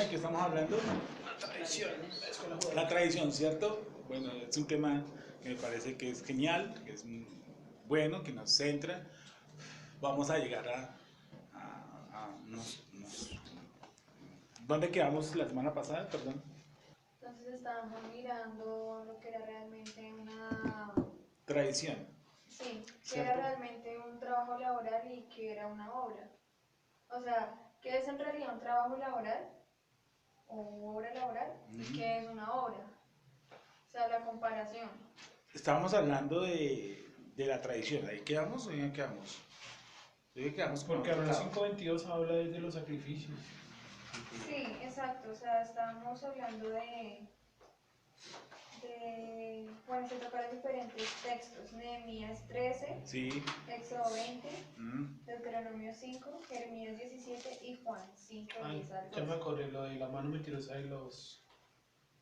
de qué estamos hablando? La tradición, ¿cierto? Bueno, es un tema que me parece que es genial, que es bueno, que nos centra. Vamos a llegar ¿Dónde quedamos la semana pasada? Perdón. Entonces estábamos mirando lo que era realmente una... Tradición, Sí, que era ¿cierto? realmente un trabajo laboral y que era una obra. O sea, ¿qué es en realidad un trabajo laboral o obra laboral y qué es una obra? O sea, la comparación. Estábamos hablando de la tradición, ¿ahí quedamos o ya quedamos? Yo quedamos con Porque otro Hebreos lado. 5:22 habla desde los sacrificios. Sí, exacto. O sea, estábamos hablando bueno, se tocaron diferentes textos. Nehemías 13, Sí. Éxodo 20, Mm. Deuteronomio 5, Jeremías 17 y Juan 5, Ah, 10 al ya me 12. acordé lo de la mano mentirosa y los...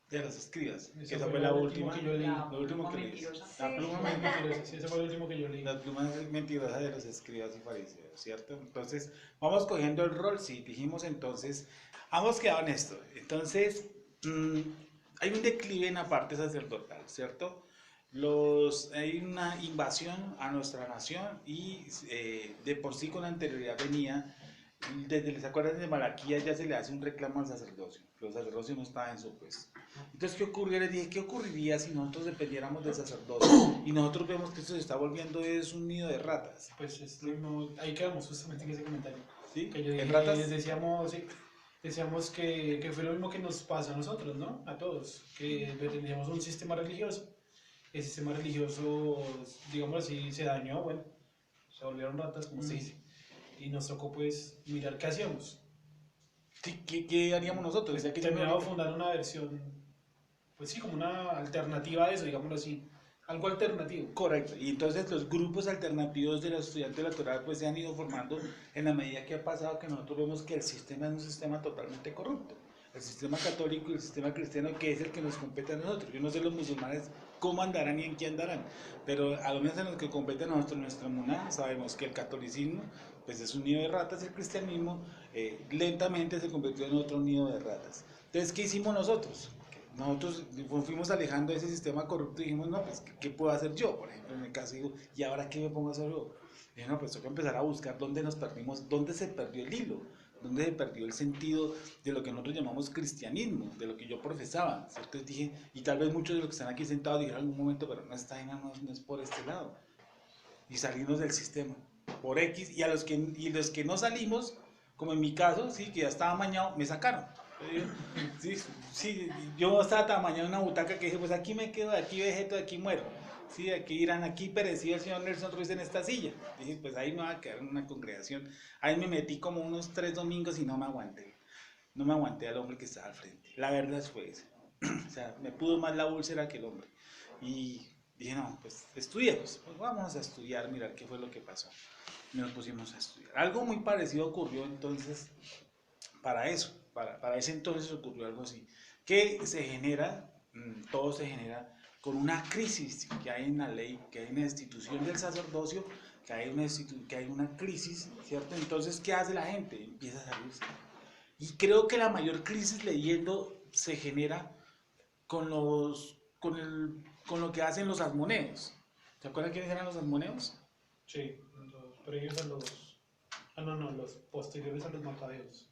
De los escribas, que Esa esa fue fue lo la último última, que yo leí. lo último que leí. mentirosa. La Sí. pluma Mentirosa, sí, ese fue el último que yo leí. Las plumas mentirosas de los escribas y fariseos, ¿cierto? Entonces, vamos cogiendo el rol, sí, dijimos entonces, hemos quedado en esto. Entonces, hay un declive en la parte sacerdotal, ¿cierto? Hay una invasión a nuestra nación y de por sí con anterioridad venía, desde, ¿se acuerdan de Malaquías? Ya se le hace un reclamo al sacerdocio, los sacerdocios no estaban en su puesto. Entonces, ¿qué ocurrió? Les dije, ¿qué ocurriría si nosotros dependiéramos del sacerdocio? Y nosotros vemos que esto se está volviendo es un nido de ratas. Pues es lo mismo, ahí quedamos justamente en ese comentario. ¿Sí? Que yo ¿En dije, ratas? decíamos que fue lo mismo que nos pasa a nosotros, ¿no? A todos, que teníamos un sistema religioso. El sistema religioso, digamos así, se dañó, bueno, se volvieron ratas, como se dice. Y nos tocó pues mirar qué hacíamos. Sí, ¿qué haríamos nosotros? Pues Ya que terminamos fundando una versión, pues sí, como una alternativa a eso, digámoslo así. Algo alternativo. Correcto, y entonces los grupos alternativos de los estudiantes de la Torá pues se han ido formando en la medida que ha pasado que nosotros vemos que el sistema es un sistema totalmente corrupto. El sistema católico y el sistema cristiano que es el que nos compete a nosotros. Yo no sé los musulmanes cómo andarán y en qué andarán, pero a lo menos en lo que compete a nosotros, nuestra muná, sabemos que el catolicismo pues es un nido de ratas y el cristianismo lentamente se convirtió en otro nido de ratas. Entonces, ¿qué hicimos nosotros? Nosotros fuimos alejando de ese sistema corrupto y dijimos, no, pues, ¿qué puedo hacer yo? Por ejemplo, en el caso digo, ¿y ahora qué me pongo a hacer yo? Dije, no, pues tengo que empezar a buscar dónde nos perdimos, dónde se perdió el hilo, dónde se perdió el sentido de lo que nosotros llamamos cristianismo, de lo que yo profesaba, ¿cierto? Entonces dije, y tal vez muchos de los que están aquí sentados dijeron en algún momento, pero no está no es por este lado. Y salimos del sistema, por X, y los que no salimos, como en mi caso, sí, que ya estaba mañado, me sacaron. Sí, sí, yo estaba tan mañana en una butaca que dije, pues aquí me quedo, aquí vegeto, aquí muero. Sí, aquí irán, aquí pereció el señor Nelson Ruiz en esta silla. Dije, pues ahí me voy a quedar en una congregación. Ahí me metí como unos 3 domingos y no me aguanté. No me aguanté al hombre que estaba al frente. La verdad fue eso. O sea, me pudo más la úlcera que el hombre. Y dije, no, pues estudiemos. Pues vamos a estudiar, mirar qué fue lo que pasó. Y nos pusimos a estudiar. Algo muy parecido ocurrió entonces para eso. Para ese entonces ocurrió algo así, que se genera, todo se genera con una crisis que hay en la ley, que hay en la institución del sacerdocio, que hay una crisis, ¿cierto? Entonces, ¿qué hace la gente? Empieza a salirse. Y creo que la mayor crisis leyendo se genera con con lo que hacen los asmoneos. ¿Se acuerdan quiénes eran los asmoneos? Sí, los previos a los... Ah, no, los posteriores a los macabeos.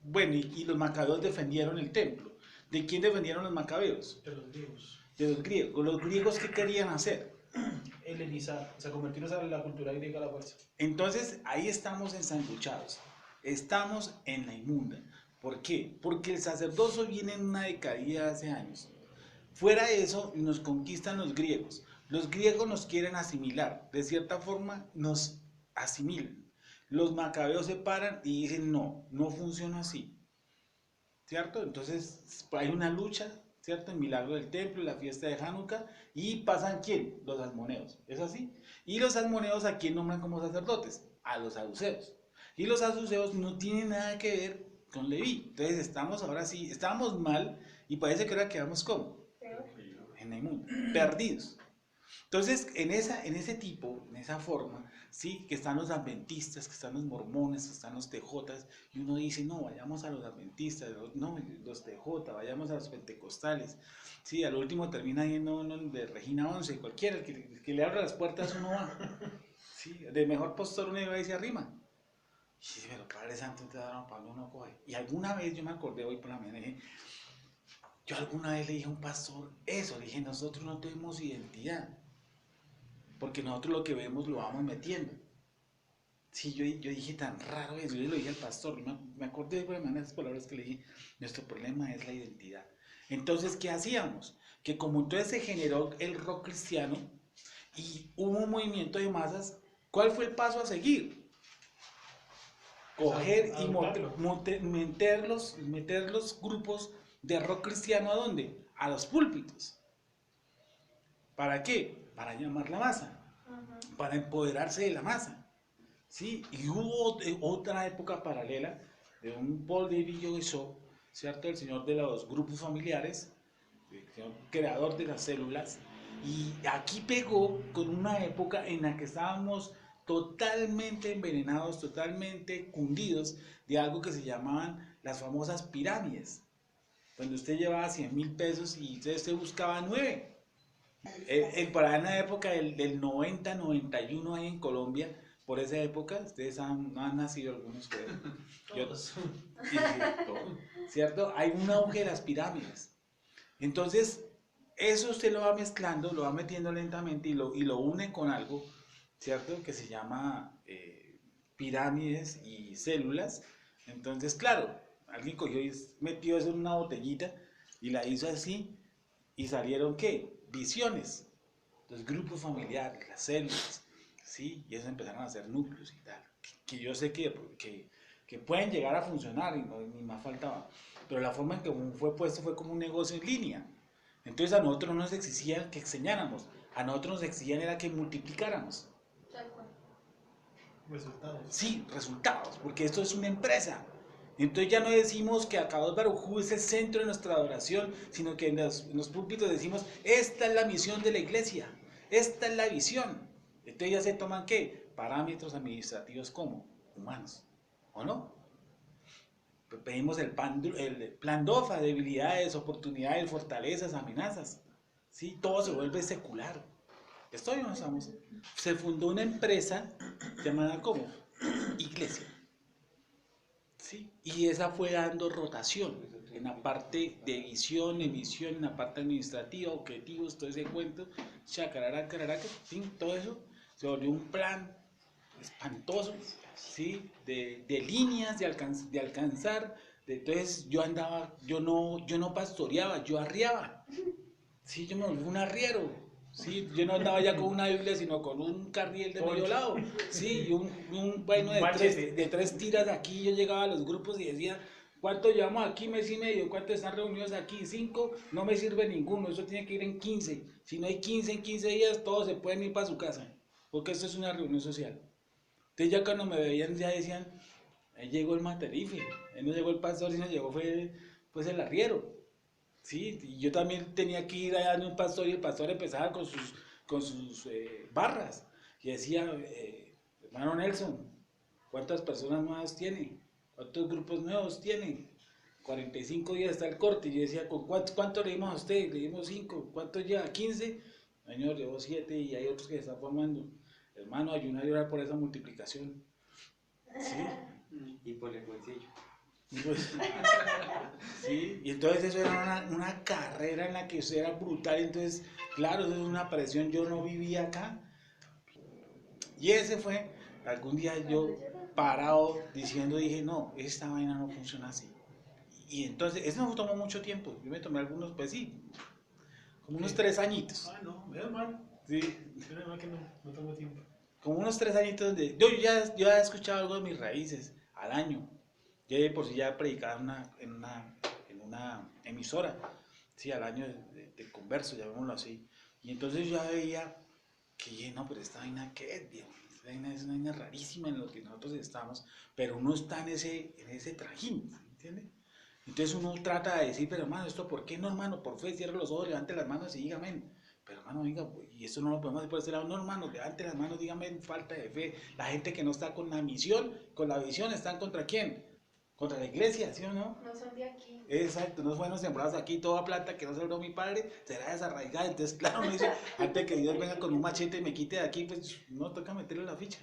Bueno, y los macabeos defendieron el templo. ¿De quién defendieron los macabeos? De los griegos. De los griegos. ¿Los griegos qué querían hacer? Helenizar, o sea, convertirnos a la cultura griega a la fuerza. Entonces, ahí estamos ensanguchados. Estamos en la inmunda. ¿Por qué? Porque el sacerdocio viene en una decadencia de hace años. Fuera de eso, nos conquistan los griegos. Los griegos nos quieren asimilar. De cierta forma, nos asimilan. Los macabeos se paran y dicen, no, no funciona así, ¿cierto? Entonces hay una lucha, ¿cierto? El milagro del templo, la fiesta de Hanukkah, y pasan ¿quién? Los salmoneos, ¿es así? Y los salmoneos ¿a quién nombran como sacerdotes? A los saduceos. Y los saduceos no tienen nada que ver con Leví. Entonces estamos ahora sí, estábamos mal y parece que ahora quedamos como en el mundo, perdidos. Entonces, en ese tipo, en esa forma, sí, que están los adventistas, que están los mormones, que están los tejotas, y uno dice, no, vayamos a los adventistas, no, los tejota, vayamos a los pentecostales, sí, al último termina yendo uno de Regina 11, cualquiera, el que le abra las puertas uno va, sí, de mejor postor uno va y se arrima. Sí, pero Padre Santo te da Pablo uno coge. Y alguna vez yo me acordé hoy por la mañana, dije, yo alguna vez le dije a un pastor eso, le dije, nosotros no tenemos identidad, porque nosotros lo que vemos lo vamos metiendo. Sí, yo dije tan raro eso, yo le dije al pastor, me acordé de esas palabras que le dije, nuestro problema es la identidad. Entonces, ¿qué hacíamos? Que como entonces se generó el rock cristiano y hubo un movimiento de masas, ¿cuál fue el paso a seguir? Coger y meter los grupos de rock cristiano ¿a dónde? A los púlpitos. ¿Para qué? Para llamar la masa, para empoderarse de la masa. ¿Sí? Y hubo otra época paralela de un Paul David Jogueshaw, ¿cierto? El señor de los grupos familiares, el señor creador de las células, y aquí pegó con una época en la que estábamos totalmente envenenados, totalmente cundidos de algo que se llamaban las famosas pirámides, donde usted llevaba 100.000 pesos y usted buscaba 9. Para en la época del 90, 91 ahí en Colombia, por esa época, ustedes no han nacido algunos, creo. ¿Cierto? Hay un auge de las pirámides. Entonces, eso usted lo va mezclando, lo va metiendo lentamente y lo une con algo, ¿cierto? Que se llama pirámides y células. Entonces, claro, alguien cogió y metió eso en una botellita y la hizo así y salieron, ¿qué? Visiones. Los grupos familiares, las células, ¿sí? Y eso empezaron a hacer núcleos y tal. Que yo sé que pueden llegar a funcionar y no, ni más faltaba. Pero la forma en que fue puesto fue como un negocio en línea. Entonces a nosotros no nos exigían que enseñáramos, a nosotros nos exigían era que multiplicáramos. Resultados. Sí, resultados, porque esto es una empresa. Entonces ya no decimos que Akadosh Baruj Hu es el centro de nuestra adoración, sino que en los púlpitos decimos, esta es la misión de la iglesia, esta es la visión. Entonces ya se toman, ¿qué? Parámetros administrativos como humanos, ¿o no? Pedimos el plan DOFA, debilidades, oportunidades, fortalezas, amenazas. ¿Sí? Todo se vuelve secular. Esto ya no estamos. Se fundó una empresa llamada como Iglesia. ¿Sí? Y esa fue dando rotación en la parte de visión, emisión, en la parte administrativa, objetivos, todo ese cuento, chacararaca, todo eso se volvió un plan espantoso, ¿sí? de líneas de alcanzar. Entonces yo andaba, yo no pastoreaba, yo arriaba. Sí, yo me volví un arriero. Sí, yo no andaba ya con una Biblia, sino con un carriel de medio lado. Sí, y un vaino de tres tiras aquí. Yo llegaba a los grupos y decía, ¿cuánto llevamos aquí? Mes y medio. ¿Cuántos están reunidos aquí? 5. No me sirve ninguno. Eso tiene que ir en 15. Si no hay 15 en 15 días, todos se pueden ir para su casa. Porque esto es una reunión social. Entonces ya cuando me veían, ya decían, ahí llegó el materife. Ahí no llegó el pastor, sino llegó fue pues el arriero. Sí, y yo también tenía que ir allá a un pastor y el pastor empezaba con sus barras y decía, hermano Nelson, ¿cuántas personas nuevas tiene? ¿Cuántos grupos nuevos tiene? 45 días está el corte. Y yo decía, ¿cuánto le dimos a usted? Le dimos 5. ¿Cuánto lleva? 15. Señor, llevo 7 y hay otros que se están formando. Hermano, ayunar y orar por esa multiplicación. ¿Sí? Y por el bolsillo. Sí, y entonces eso era una carrera en la que eso era brutal, entonces, claro, eso es una presión, yo no vivía acá. Y ese fue, algún día yo parado diciendo, dije, no, esta vaina no funciona así. Y entonces, eso no tomó mucho tiempo, yo me tomé algunos, pues sí, como unos 3 añitos. Ah, no, menos mal. Sí. Menos mal que no tomó tiempo. Como unos 3 añitos donde yo ya he escuchado algo de mis raíces al año. Yo de por sí ya predicaba en una emisora, sí, al año de converso, llamémoslo así. Y entonces yo ya veía que, no, pero esta vaina, ¿qué es, viejo? Esta vaina es una vaina rarísima en lo que nosotros estamos, pero uno está en ese trajín, ¿entiendes? Entonces uno trata de decir, pero hermano, ¿esto por qué no, hermano? Por fe, cierre los ojos, levante las manos y diga amén. Pero hermano, venga, y eso no lo podemos hacer por ese lado. No, hermano, levante las manos, dígame en falta de fe. La gente que no está con la misión, con la visión, ¿están contra quién? Contra la iglesia, ¿sí o no? No son de aquí. Exacto, no fueron sembrados aquí, toda planta que no sembró mi padre será desarraigada. Entonces, claro, me dice, antes que Dios venga con un machete y me quite de aquí, pues no toca meterle la ficha.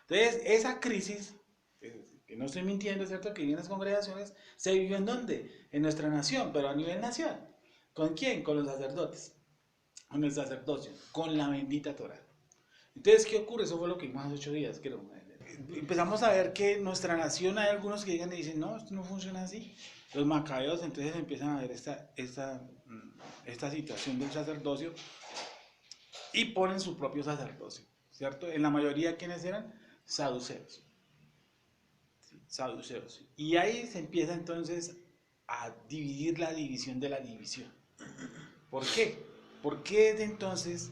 Entonces, esa crisis, que no estoy mintiendo, es cierto que viven las congregaciones, se vivió ¿en dónde? En nuestra nación, pero a nivel nacional. ¿Con quién? Con los sacerdotes, con el sacerdocio, con la bendita Torah. Entonces, ¿qué ocurre? Eso fue lo que vimos hace 8 días, creo. Empezamos a ver que nuestra nación, hay algunos que llegan y dicen, no, esto no funciona así. Los macabeos entonces empiezan a ver esta situación del sacerdocio y ponen su propio sacerdocio, ¿cierto? En la mayoría, ¿quiénes eran? Saduceos. ¿Sí? Saduceos. Y ahí se empieza entonces a dividir la división de la división. ¿Por qué? Porque desde entonces,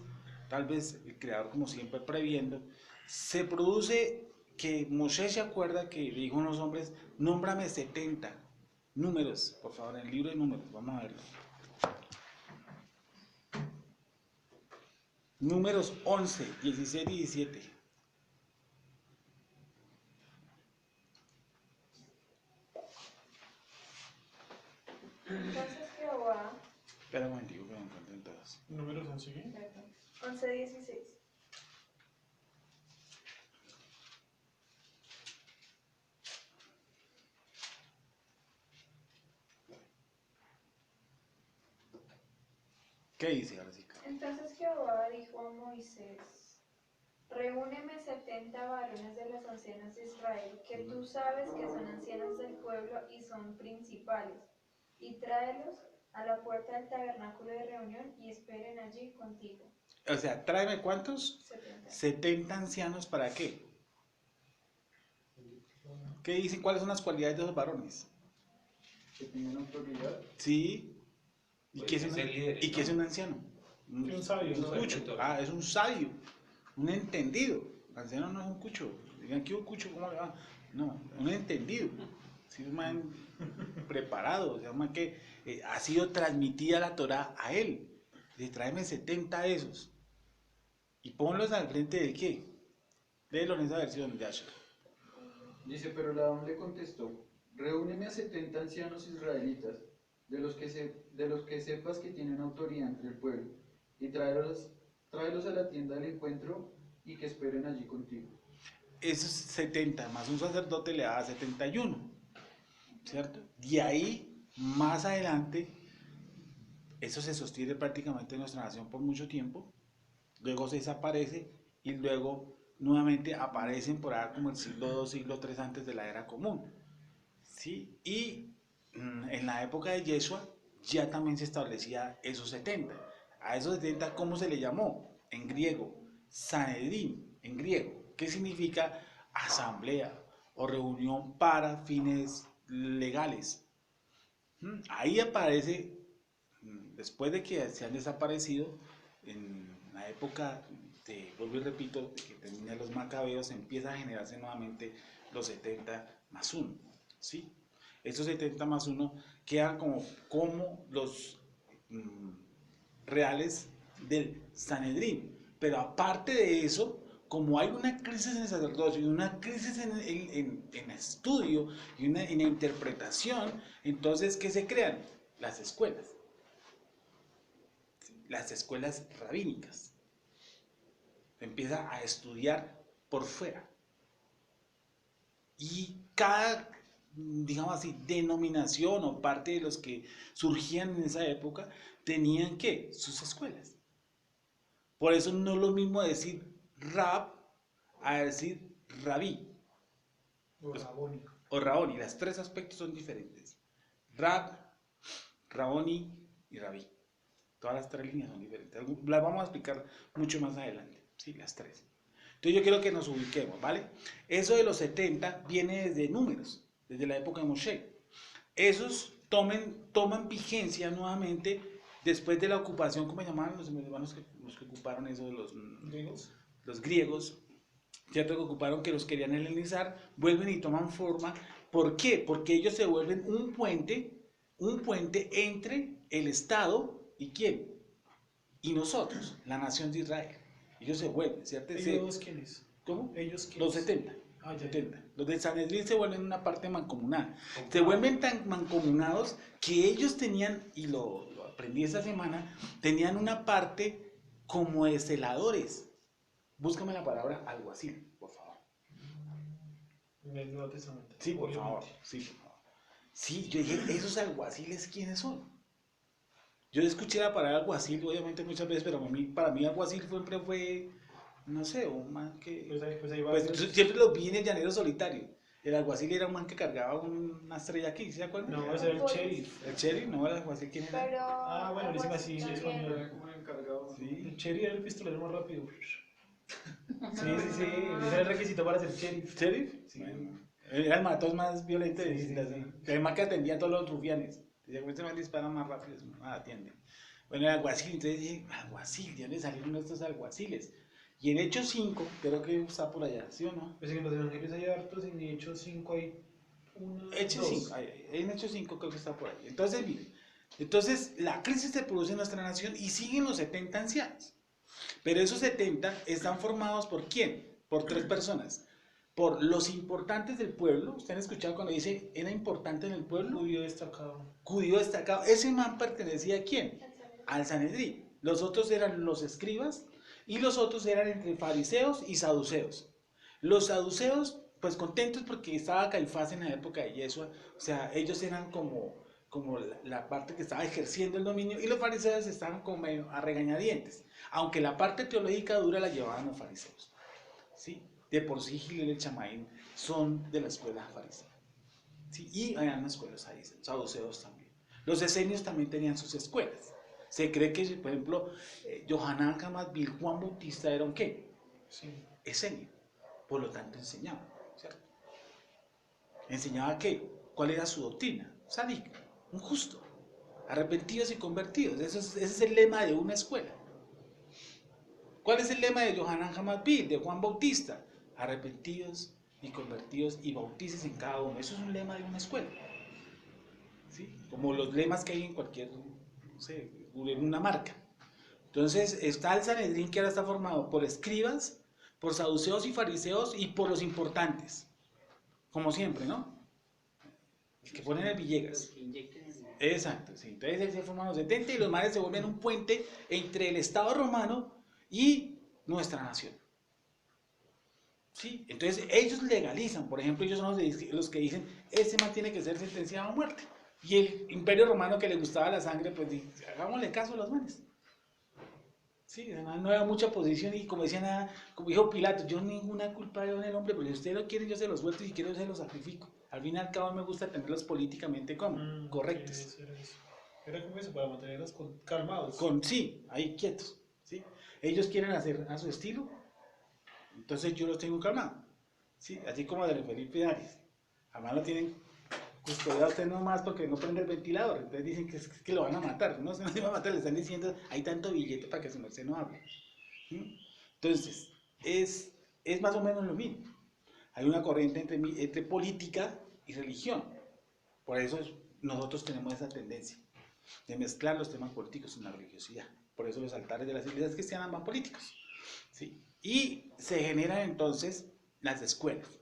tal vez el creador, como siempre previendo, se produce que Moshe se acuerda que le dijo a unos hombres, nómbrame 70 números, por favor, en el libro de números, vamos a verlo. Números 11, 16 y 17. Entonces Jehová, Espera un momentico que me encuentren todos. Números 11, ¿qué? 11:16. ¿Qué dice ahora sí? Entonces Jehová dijo a Moisés, reúneme 70 varones de las ancianas de Israel, que tú sabes que son ancianas del pueblo y son principales, y tráelos a la puerta del tabernáculo de reunión y esperen allí contigo. O sea, tráeme ¿cuántos? 70. 70 ancianos, ¿para qué? ¿Qué dicen? ¿Cuáles son las cualidades de los varones? Que tengan autoridad. Sí. ¿Y Pues qué es un, ser líderes, ¿y qué es ¿no? un anciano? Un sabio, Un ¿no? cucho. Perfecto. Ah, es un sabio, un entendido. El anciano no es un cucho. Digan, ¿qué un cucho? ¿Cómo le va? No, un entendido. Sí, un man preparado, o sea, un man que ha sido transmitida la Torah a él. Le tráeme 70 de esos. Y ponlos al frente de qué. Léelo en esa versión, Yasha. Dice, pero Labán le contestó, reúneme a 70 ancianos israelitas, de los que sepas que tienen autoridad entre el pueblo, y tráelos a la tienda del encuentro y que esperen allí contigo. Esos 70 más un sacerdote le da 71, ¿cierto? De ahí, más adelante, eso se sostiene prácticamente en nuestra nación por mucho tiempo, luego se desaparece y luego nuevamente aparecen por ahí como el siglo II, siglo III antes de la era común, ¿sí? Y en la época de Yeshua ya también se establecía esos 70. A esos 70, ¿cómo se le llamó? En griego, Sanedrín, en griego. ¿Qué significa? Asamblea o reunión para fines legales. Ahí aparece, después de que se han desaparecido, en la época de, vuelvo y repito, de que terminan los macabeos, empieza a generarse nuevamente los 70 más 1, ¿sí? Estos 70 más 1 quedan como los reales del Sanedrín. Pero aparte de eso, como hay una crisis en el sacerdocio y una crisis en estudio y en la interpretación, entonces, ¿qué se crean? Las escuelas rabínicas. Se empieza a estudiar por fuera. Y cada, digamos así, denominación o parte de los que surgían en esa época tenían ¿qué? Sus escuelas. Por eso no es lo mismo decir rab a decir rabí O rabóni. o raboni. Los tres aspectos son diferentes. Rab, raboni y rabí. Todas las tres líneas son diferentes. Las vamos a explicar mucho más adelante. Sí, las tres. Entonces yo quiero que nos ubiquemos, ¿vale? Eso de los 70 viene desde números, desde la época de Moshe. Esos toman vigencia nuevamente después de la ocupación, ¿cómo llamaban los hermanos los que ocuparon eso? Los griegos, ¿cierto? Que ocuparon, que los querían helenizar, vuelven y toman forma. ¿Por qué? Porque ellos se vuelven un puente entre el Estado y ¿quién? y nosotros, la nación de Israel. Ellos se vuelven, ¿cierto? ¿Ellos quiénes? ¿Cómo? ¿Ellos quiénes? Los 70. Ah, ya. 70. Los de Sanedrín se vuelven una parte mancomunada. Se vuelven tan mancomunados que ellos tenían, y lo aprendí esta semana, tenían una parte como de celadores. Búscame la palabra alguacil, por favor. En el Nuevo Testamento. Sí, por obviamente. favor. Sí, por favor. Sí, yo dije, ¿esos alguaciles quiénes son? Yo escuché la palabra alguacil, obviamente, muchas veces, pero para mí alguacil siempre fue, no sé, un man que... Pues ahí va. Pues siempre lo vi en el llanero solitario. El alguacil era un man que cargaba una estrella aquí, ¿se acuerdan? No, ese era el sheriff. El sheriff, no, el alguacil, ¿quién era? Pero. Ah, bueno, le dicen algo así en también. español. Era como el encargado. Sí. El sheriff era el pistolero más rápido. Sí. Ese era el requisito para ser sheriff. ¿Sheriff? Sí. Bueno, era el matos más violento de Sí, decirlo sí, así. sí. Que además que atendía a todos los rufianes. Decía, este man dispara más rápido, no atiende. Bueno, el alguacil, entonces dije, alguacil, ¿de dónde salieron estos alguaciles? Y en Hechos 5, creo que está por allá, ¿sí o no? Pues en los evangelios hay hartos, en Hechos 5 hay uno, Hechos dos. 5, en Hechos 5 creo que está por ahí. Entonces, miren, entonces la crisis se produce en nuestra nación y siguen los 70 ancianos. Pero esos 70 están formados por ¿quién? Por 3 personas. Por los importantes del pueblo. ¿Ustedes han escuchado cuando dice era importante en el pueblo? Judío destacado. Judío destacado. Ese man pertenecía a ¿quién? Al Sanedrín. Los otros eran los escribas y los otros eran entre fariseos y saduceos. Los saduceos, pues contentos porque estaba Caifás en la época de Yeshua, o sea, ellos eran como la parte que estaba ejerciendo el dominio, y los fariseos estaban como medio a regañadientes, aunque la parte teológica dura la llevaban los fariseos. ¿Sí? De por sí Gilel y el Chamaín son de la escuela farisea. ¿Sí? Y hay unas escuelas ahí, saduceos también. Los esenios también tenían sus escuelas. Se cree que, por ejemplo, Yohanan Hamadbil, Juan Bautista, era un ¿qué? Sí. Esenio. Por lo tanto enseñaba, ¿cierto? ¿Enseñaba qué? ¿Cuál era su doctrina? Sadik, un justo, arrepentidos y convertidos. Ese es el lema de una escuela. ¿Cuál es el lema de Yohanan Hamadbil, de Juan Bautista? Arrepentidos y convertidos y bautices en cada uno. Eso es un lema de una escuela. ¿Sí? Como los lemas que hay en cualquier, no sé, en una marca. Entonces está el Sanedrín, que ahora está formado por escribas, por saduceos y fariseos y por los importantes. Como siempre, ¿no? El que ponen el Villegas. Exacto, sí. Entonces ahí se forman los 70 y los mares se vuelven un puente entre el Estado romano y nuestra nación. ¿Sí? Entonces ellos legalizan, por ejemplo, ellos son los que dicen, este man tiene que ser sentenciado a muerte. Y el imperio romano, que le gustaba la sangre, pues dice, hagámosle caso a los manes. Sí, no había mucha posición, y como decían, como dijo Pilato, yo ninguna culpa veo en el hombre, pero si ustedes lo quieren yo se los suelto, y si quiero yo se los sacrifico. Al fin y al cabo me gusta tenerlos políticamente como correctos. Sí, era como eso, para mantenerlos calmados. Sí, ahí quietos. ¿Sí? Ellos quieren hacer a su estilo, entonces yo los tengo calmados. ¿Sí? Así como de Felipe Arias. Además lo tienen custodiado usted nomás porque no prende el ventilador. Entonces dicen que lo van a matar. No se van a matar, le están diciendo, hay tanto billete para que su merced no hable. ¿Sí? Entonces, es más o menos lo mismo. Hay una corriente entre política y religión. Por eso nosotros tenemos esa tendencia de mezclar los temas políticos en la religiosidad. Por eso los altares de las iglesias cristianas van políticos. ¿Sí? Y se generan entonces las escuelas.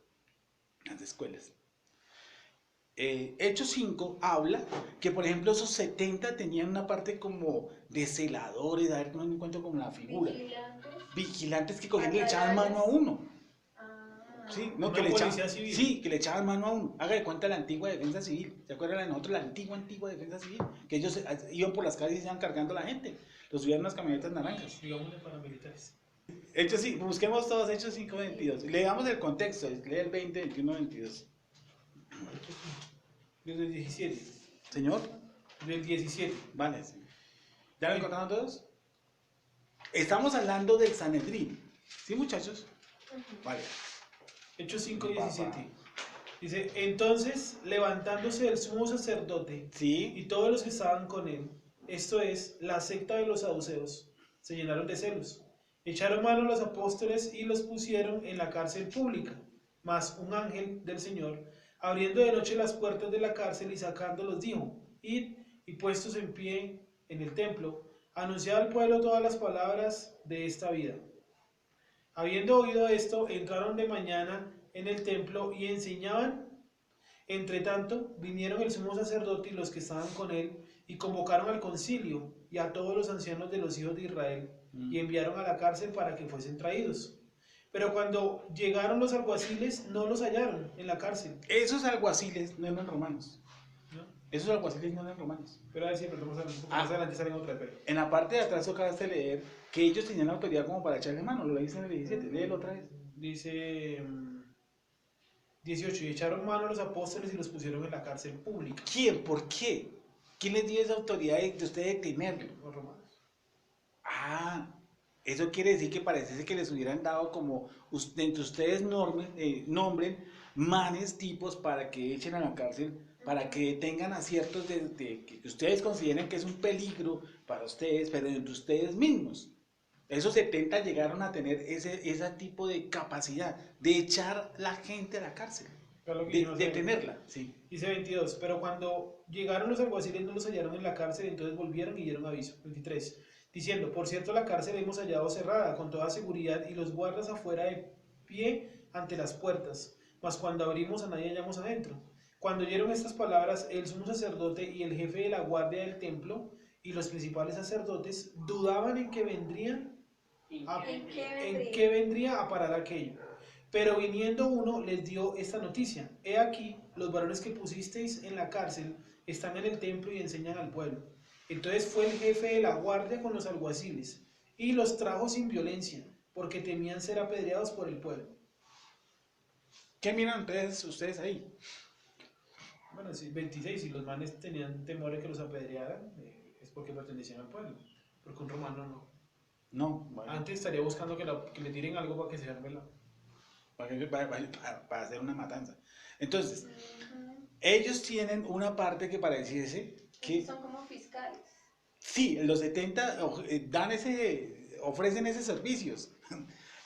Las escuelas. Hechos 5 habla que, por ejemplo, esos 70 tenían una parte como de celadores, a ver, no encuentro como la figura. Vigilantes que cogían y le echaban mano a uno. Sí, no, Una que le echaban, policía civil. sí, que le echaban mano a uno. Haga de cuenta la antigua defensa civil. ¿Se acuerdan de nosotros? La antigua defensa civil. Que ellos iban por las calles y iban cargando a la gente. Los subían en unas camionetas naranjas. Digámosle paramilitares. Hechos sí, busquemos todos Hechos 5, 22. Leamos el contexto, lee el 20, 21, 22. Desde el 17. Señor, Del 17. vale, sí. ¿Ya lo encontraron todos? Estamos hablando del Sanedrín. ¿Sí, muchachos? Vale. Hechos 5, 17. Dice, entonces, levantándose el sumo sacerdote Sí. y todos los que estaban con él, esto es, la secta de los saduceos, se llenaron de celos. Echaron mano a los apóstoles y los pusieron en la cárcel pública. Mas un ángel del Señor, abriendo de noche las puertas de la cárcel y sacándolos, dijo, id y puestos en pie en el templo, Anunciaba al pueblo todas las palabras de esta vida. Habiendo oído esto, entraron de mañana en el templo y enseñaban. Entre tanto, vinieron el sumo sacerdote y los que estaban con él, y convocaron al concilio y a todos los ancianos de los hijos de Israel, y enviaron a la cárcel para que fuesen traídos. Pero cuando llegaron los alguaciles, no los hallaron en la cárcel. Esos alguaciles no eran romanos. ¿No? Esos alguaciles no eran romanos. Pero a ver si un poco más adelante salen otra vez. En la parte de atrás tocaste leer que ellos tenían autoridad como para echarle mano. Lo leíste en el 17. Léelo otra vez. Dice 18, y echaron mano a los apóstoles y los pusieron en la cárcel pública. ¿Quién? ¿Por qué? ¿Quién les dio esa autoridad de usted detenerlo? Los romanos. Ah, eso quiere decir que parece que les hubieran dado como entre ustedes nombren manes, tipos para que echen a la cárcel, para que detengan a ciertos que ustedes consideren que es un peligro para ustedes, pero entre ustedes mismos. Esos 70 llegaron a tener ese tipo de capacidad de echar la gente a la cárcel, de detenerla. Sí. Dice 22, pero cuando llegaron los alguaciles no los hallaron en la cárcel, entonces volvieron y dieron aviso. 23, diciendo, por cierto la cárcel hemos hallado cerrada con toda seguridad y los guardas afuera de pie ante las puertas, mas cuando abrimos a nadie hallamos adentro. Cuando oyeron estas palabras, el sumo sacerdote y el jefe de la guardia del templo y los principales sacerdotes dudaban en que vendrían ¿En qué vendría a parar aquello? Pero viniendo uno les dio esta noticia: he aquí, los varones que pusisteis en la cárcel están en el templo y enseñan al pueblo. Entonces fue el jefe de la guardia con los alguaciles y los trajo sin violencia, porque temían ser apedreados por el pueblo. ¿Qué miran entonces ustedes ahí? Bueno, sí, 26, si los manes tenían temor de que los apedrearan, es porque pertenecían al pueblo, porque un romano no. No, bueno, Antes estaría buscando que le tiren algo para que se arme la... para hacer una matanza. Entonces, ellos tienen una parte que pareciese que Son como fiscales. sí, los 70 ofrecen esos servicios,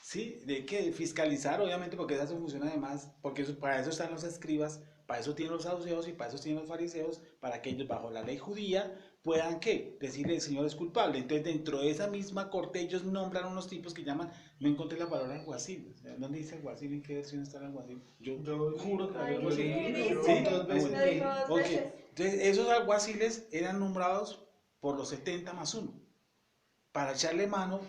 ¿sí? De que fiscalizar, obviamente, porque esa es su función además, porque para eso están los escribas, para eso tienen los saduceos y para eso tienen los fariseos, para que ellos bajo la ley judía puedan, ¿qué? Decirle el Señor es culpable. Entonces, dentro de esa misma corte, ellos nombran unos tipos que llaman, no encontré la palabra alguacil. O sea, ¿dónde dice alguacil? ¿En qué versión está el alguacil? Yo juro que la Ay, veo sí, así. dice. ¿Sí? Dos veces. Lo dijo dos Ok, veces. entonces esos alguaciles eran nombrados por los 70 más uno, para echarle mano,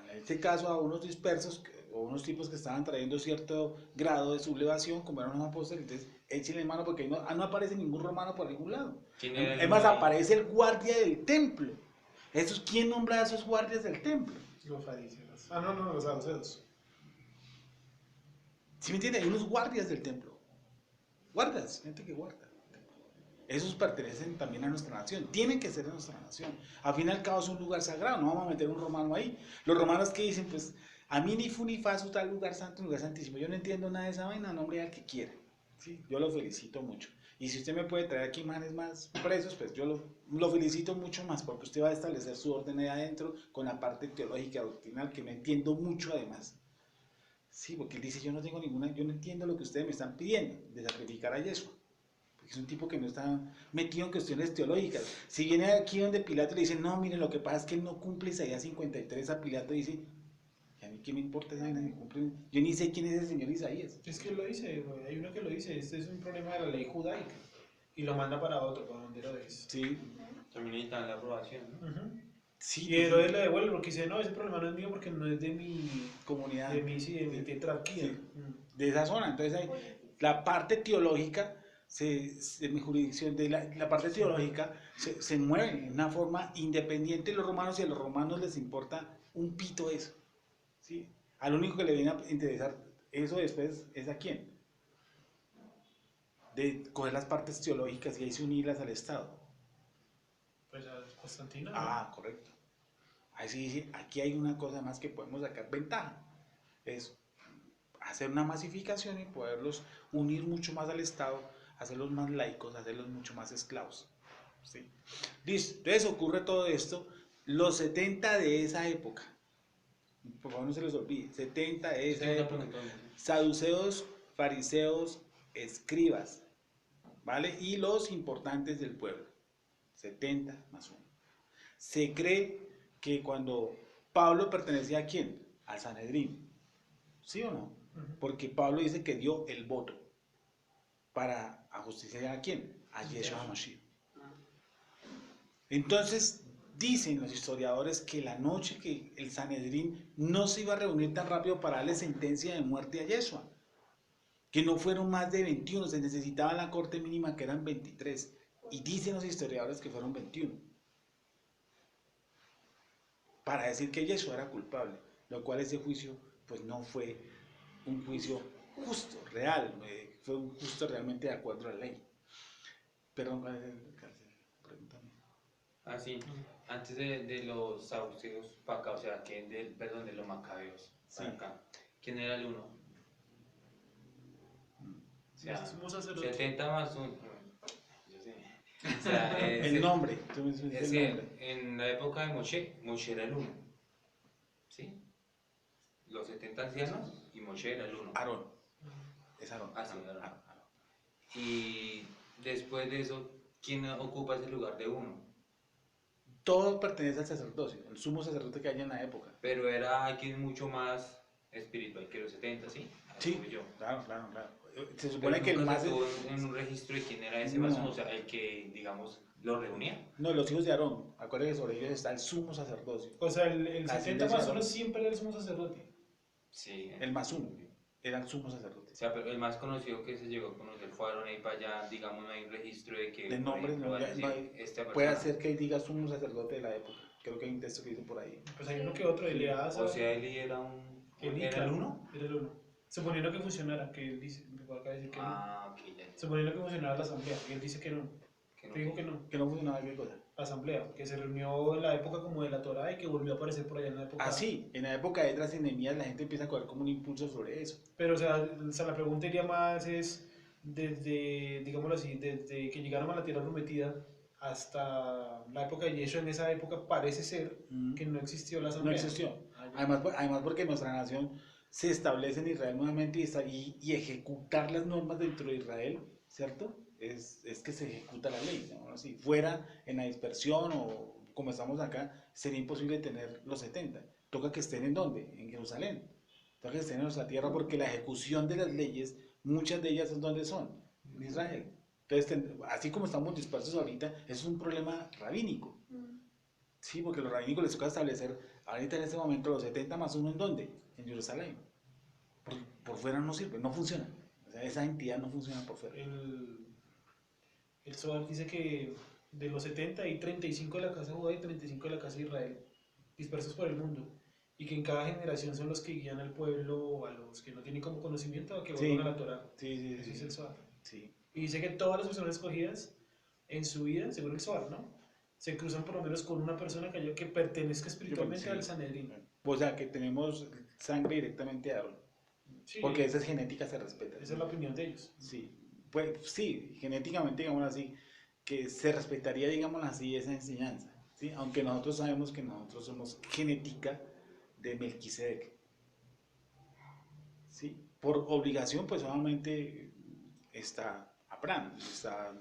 en este caso a unos dispersos, o unos tipos que estaban trayendo cierto grado de sublevación, como eran los apóstoles. Entonces échenle mano porque ahí no aparece ningún romano por ningún lado. Es más, aparece el guardia del templo. ¿Quién nombra a esos guardias del templo? Los fariseos. Ah, no, los saduceos. ¿Sí me entiende? Hay unos guardias del templo. Guardas, gente que guarda. Esos pertenecen también a nuestra nación, tienen que ser de nuestra nación. Al fin y al cabo es un lugar sagrado, no vamos a meter un romano ahí. Los romanos que dicen, pues, a mí ni fu ni fa su tal lugar santo, lugar santísimo. Yo no entiendo nada de esa vaina, nombre al que quiera. ¿Sí? Yo lo felicito mucho. Y si usted me puede traer aquí manes más presos, pues yo lo felicito mucho más, porque usted va a establecer su orden ahí adentro con la parte teológica doctrinal, que no entiendo mucho además. Sí, porque él dice, yo no entiendo lo que ustedes me están pidiendo, de sacrificar a Yeshua. Es un tipo que no está metido en cuestiones teológicas. Si viene aquí donde Pilato le dice, no, miren, lo que pasa es que él no cumple Isaías 53, a Pilato dice, ¿y a mí qué me importa esa vaina? Yo ni sé quién es el señor Isaías. Es que lo dice, hay uno que lo dice, este es un problema de la ley judaica. Y lo manda para otro, para donde lo es. Sí. También necesitan la aprobación, ¿no? Sí, Y Herodes le devuelve porque dice, no, ese problema no es mío porque no es de mi comunidad. de mi tetrarquía. Sí. De esa zona. Entonces hay la parte teológica, de mi jurisdicción, de la parte teológica se mueve de una forma independiente de los romanos, y a los romanos les importa un pito eso. ¿Sí? Al único que le viene a interesar eso después es a quién. De coger las partes teológicas y ahí se unirlas al Estado. Pues a Constantino. Ah, correcto. Ahí sí dice, aquí hay una cosa más que podemos sacar ventaja. Es hacer una masificación y poderlos unir mucho más al Estado, hacerlos más laicos, hacerlos mucho más esclavos. ¿Sí? Listo. Entonces ocurre todo esto, los 70 de esa época. Por favor no se les olvide, 70 de esa época. Saduceos, fariseos, escribas, ¿vale? Y los importantes del pueblo. 70 más 1. Se cree que cuando Pablo pertenecía a quién? Al Sanedrín. ¿Sí o no? Porque Pablo dice que dio el voto para ajusticiar a quién? A Yeshua HaMashiach. Entonces, dicen los historiadores que la noche que el Sanedrín no se iba a reunir tan rápido para darle sentencia de muerte a Yeshua, que no fueron más de 21, se necesitaba la corte mínima que eran 23, y dicen los historiadores que fueron 21, para decir que Yeshua era culpable, lo cual ese juicio pues no fue un juicio justo, real, fue un justo realmente de acuerdo a la ley. Perdón, ¿cuál es el cárcel? Pregúntame. Ah, sí. Antes de los saduceos para acá, o sea, perdón, de los macabeos para Sí. acá. ¿Quién era el uno? O sea, El sumo sacerdote. 70 más 1. Yo sé. O sea, El nombre, tú me dices es el que nombre. en la época de Moshe era el uno. ¿Sí? Los 70 ancianos y Moshe era el uno. Aarón. Es Aarón. Ah, sí, Aarón. Aarón. Y después de eso, ¿quién ocupa ese lugar de uno? Todo pertenece al sacerdocio, el sumo sacerdote que hay en la época. Pero era alguien mucho más espiritual que los 70, ¿sí? Así Sí, voy yo. claro. Se supone Pero que el nunca más... se tuvo en un registro de quién era ese No. más uno, o sea, el que, digamos, lo reunía. No, los hijos de Aarón. Acuérdense que sobre ellos está el sumo sacerdocio. O sea, el La 70 más ascendencia de 1 Aarón. siempre era el sumo sacerdote. Sí. El más uno era el sumo sacerdote. O sea, pero el más conocido que se llegó a conocer fue Aarón y para allá, digamos, no hay un registro de que, De por nombres ejemplo, no, vaya a no decir, hay. esta Puede persona. ser que diga sumo sacerdote de la época. Creo que hay un texto que dice por ahí. Pues hay uno que otro, Eleazar. O sea, Eli era un... Eli, ¿Era el claro, uno? Era el uno. Suponiendo que funcionara, que él dice, me acaba de decir que no. Ah, ok, ya. Suponiendo que funcionara la asamblea, y él dice que no. Que no. Te digo que no. Que no funcionaba qué cosa. La asamblea, que se reunió en la época como de la Torá y que volvió a aparecer por allá en la época. Ah, sí, en la época de Esdras y Nehemías la gente empieza a coger como un impulso sobre eso. Pero, o sea, la pregunta iría más es, desde, digámoslo así, desde que llegaron a la tierra prometida hasta la época de Yeshua, en esa época parece ser que no existió la No asamblea. existió. Ah, ya. Además porque nuestra nación se establece en Israel nuevamente y ejecutar las normas dentro de Israel, ¿cierto? Es que se ejecuta la ley, ¿no? Si fuera en la dispersión o como estamos acá, sería imposible tener los 70. Toca que estén en ¿dónde? En Jerusalén. Toca que estén en nuestra tierra porque la ejecución de las leyes, muchas de ellas, ¿dónde son? En Israel. Entonces, así como estamos dispersos ahorita, es un problema rabínico. Sí, porque a los rabínicos les toca establecer, ahorita en este momento, los 70 más 1 ¿en dónde? En Jerusalén. Por fuera no sirve, no funciona. O sea, esa entidad no funciona por fuera. El Zohar dice que de los 70 hay 35 de la casa de Judá y 35 de la casa de Israel, dispersos por el mundo. Y que en cada generación son los que guían al pueblo, a los que no tienen como conocimiento, a que Sí. vuelvan a la Torá. Sí, Ese es el Zohar. sí. Y dice que todas las personas escogidas en su vida, según el Zohar, ¿no? Se cruzan por lo menos con una persona que pertenezca espiritualmente Sí. al Sanedrín. O sea, que tenemos sangre directamente de Aarón. Sí, Porque esa es genética, se respeta. esa es la opinión de ellos. Sí, pues sí, genéticamente, digamos así, que se respetaría, digamos así, esa enseñanza, ¿sí? Aunque nosotros sabemos que nosotros somos genética de Melquisedec, ¿sí? Por obligación, pues obviamente está Abraham, está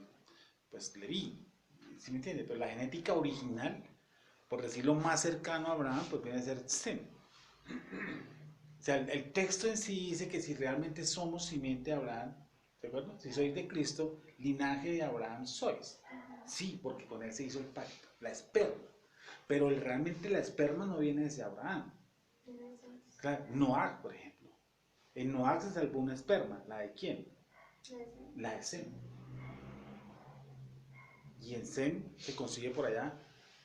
pues Leví, ¿sí me entiende? Pero la genética original, por decirlo más cercano a Abraham, pues viene a ser Sem. O sea, el texto en sí dice que si realmente somos simiente de Abraham, ¿de acuerdo? Si sois de Cristo, linaje de Abraham sois. Sí, porque con él se hizo el pacto, la esperma. Pero realmente la esperma no viene desde Abraham. Claro, Noach, por ejemplo. En Noach se salvó una esperma. ¿La de quién? La de Sem. Y en Sem se consigue por allá,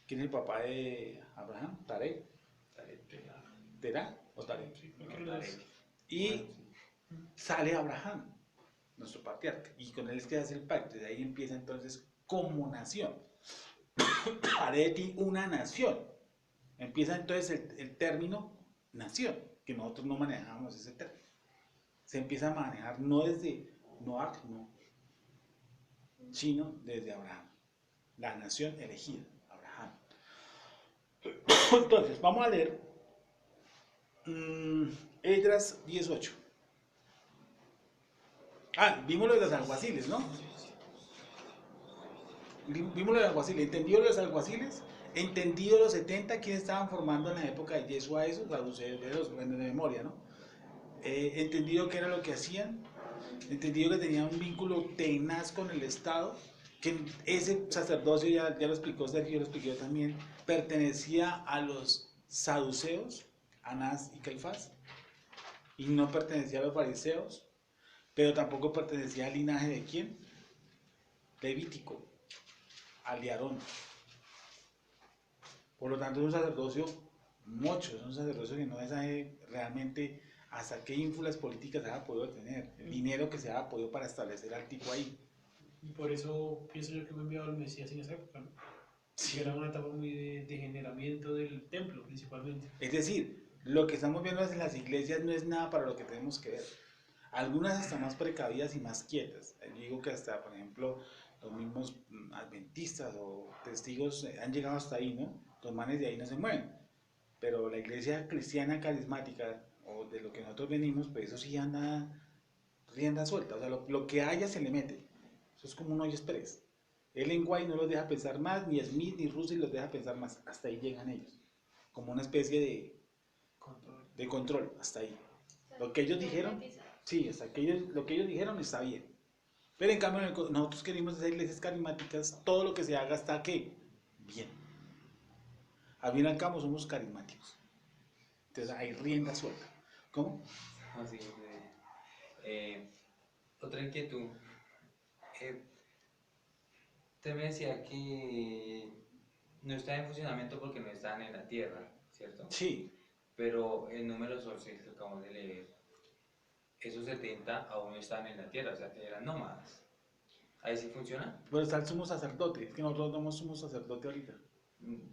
¿quién es el papá de Abraham? Tarek. ¿Terá o Tarek? Sí, cualquiera de los- Y sale Abraham, nuestro patriarca, y con él es que hace el pacto, y de ahí empieza entonces como nación. Haré de ti una nación. Empieza entonces el término nación, que nosotros no manejamos ese término. Se empieza a manejar no desde Noach, no, sino desde Abraham, la nación elegida, Abraham. Entonces, vamos a leer Esdras 18. Vimos lo de los alguaciles, ¿no? vimos los alguaciles, entendido los alguaciles, entendido los 70, quienes estaban formando en la época de Yeshua esos, saduceos, bueno, de memoria, ¿no? Entendido qué era lo que hacían, entendido que tenían un vínculo tenaz con el Estado, que ese sacerdocio, ya lo explicó Sergio, lo expliqué yo también, pertenecía a los saduceos, Anás y Caifás, y no pertenecía a los fariseos, pero tampoco pertenecía al linaje de quién, Levítico, al de Aarón. Por lo tanto es un sacerdocio mocho, es un sacerdocio que no sabe realmente hasta qué ínfulas políticas se ha podido tener, el dinero que se ha podido para establecer al tipo ahí. Y por eso pienso yo que fue enviado el Mesías en esa época, ¿no? Sí. Que era una etapa muy de degeneramiento del templo, principalmente. Es decir, lo que estamos viendo en las iglesias no es nada para lo que tenemos que ver. Algunas están más precavidas y más quietas. Yo digo que hasta, por ejemplo, los mismos adventistas o testigos han llegado hasta ahí, ¿no? Los manes de ahí no se mueven. Pero la iglesia cristiana carismática, o de lo que nosotros venimos, pues eso sí anda rienda suelta. O sea, lo que haya se le mete. Eso es como un hoyo express. Ellen White no los deja pensar más, ni Smith ni Russell los deja pensar más. Hasta ahí llegan ellos. Como una especie de control, hasta ahí. Lo que ellos dijeron, sí, hasta que lo que ellos dijeron está bien. Pero en cambio, nosotros queremos hacer iglesias carismáticas, todo lo que se haga está ¿qué? Bien. Al fin y al cabo somos carismáticos. Entonces hay rienda suelta. ¿Cómo? Así, otra inquietud. Usted me decía que no está en funcionamiento porque no están en la Tierra, ¿cierto? Sí. Pero en números 11 que acabamos de leer, esos 70 aún no están en la Tierra, o sea, eran nómadas. ¿Ahí sí funciona? Pero está el sumo sacerdote. Es que nosotros no somos sumo sacerdote ahorita.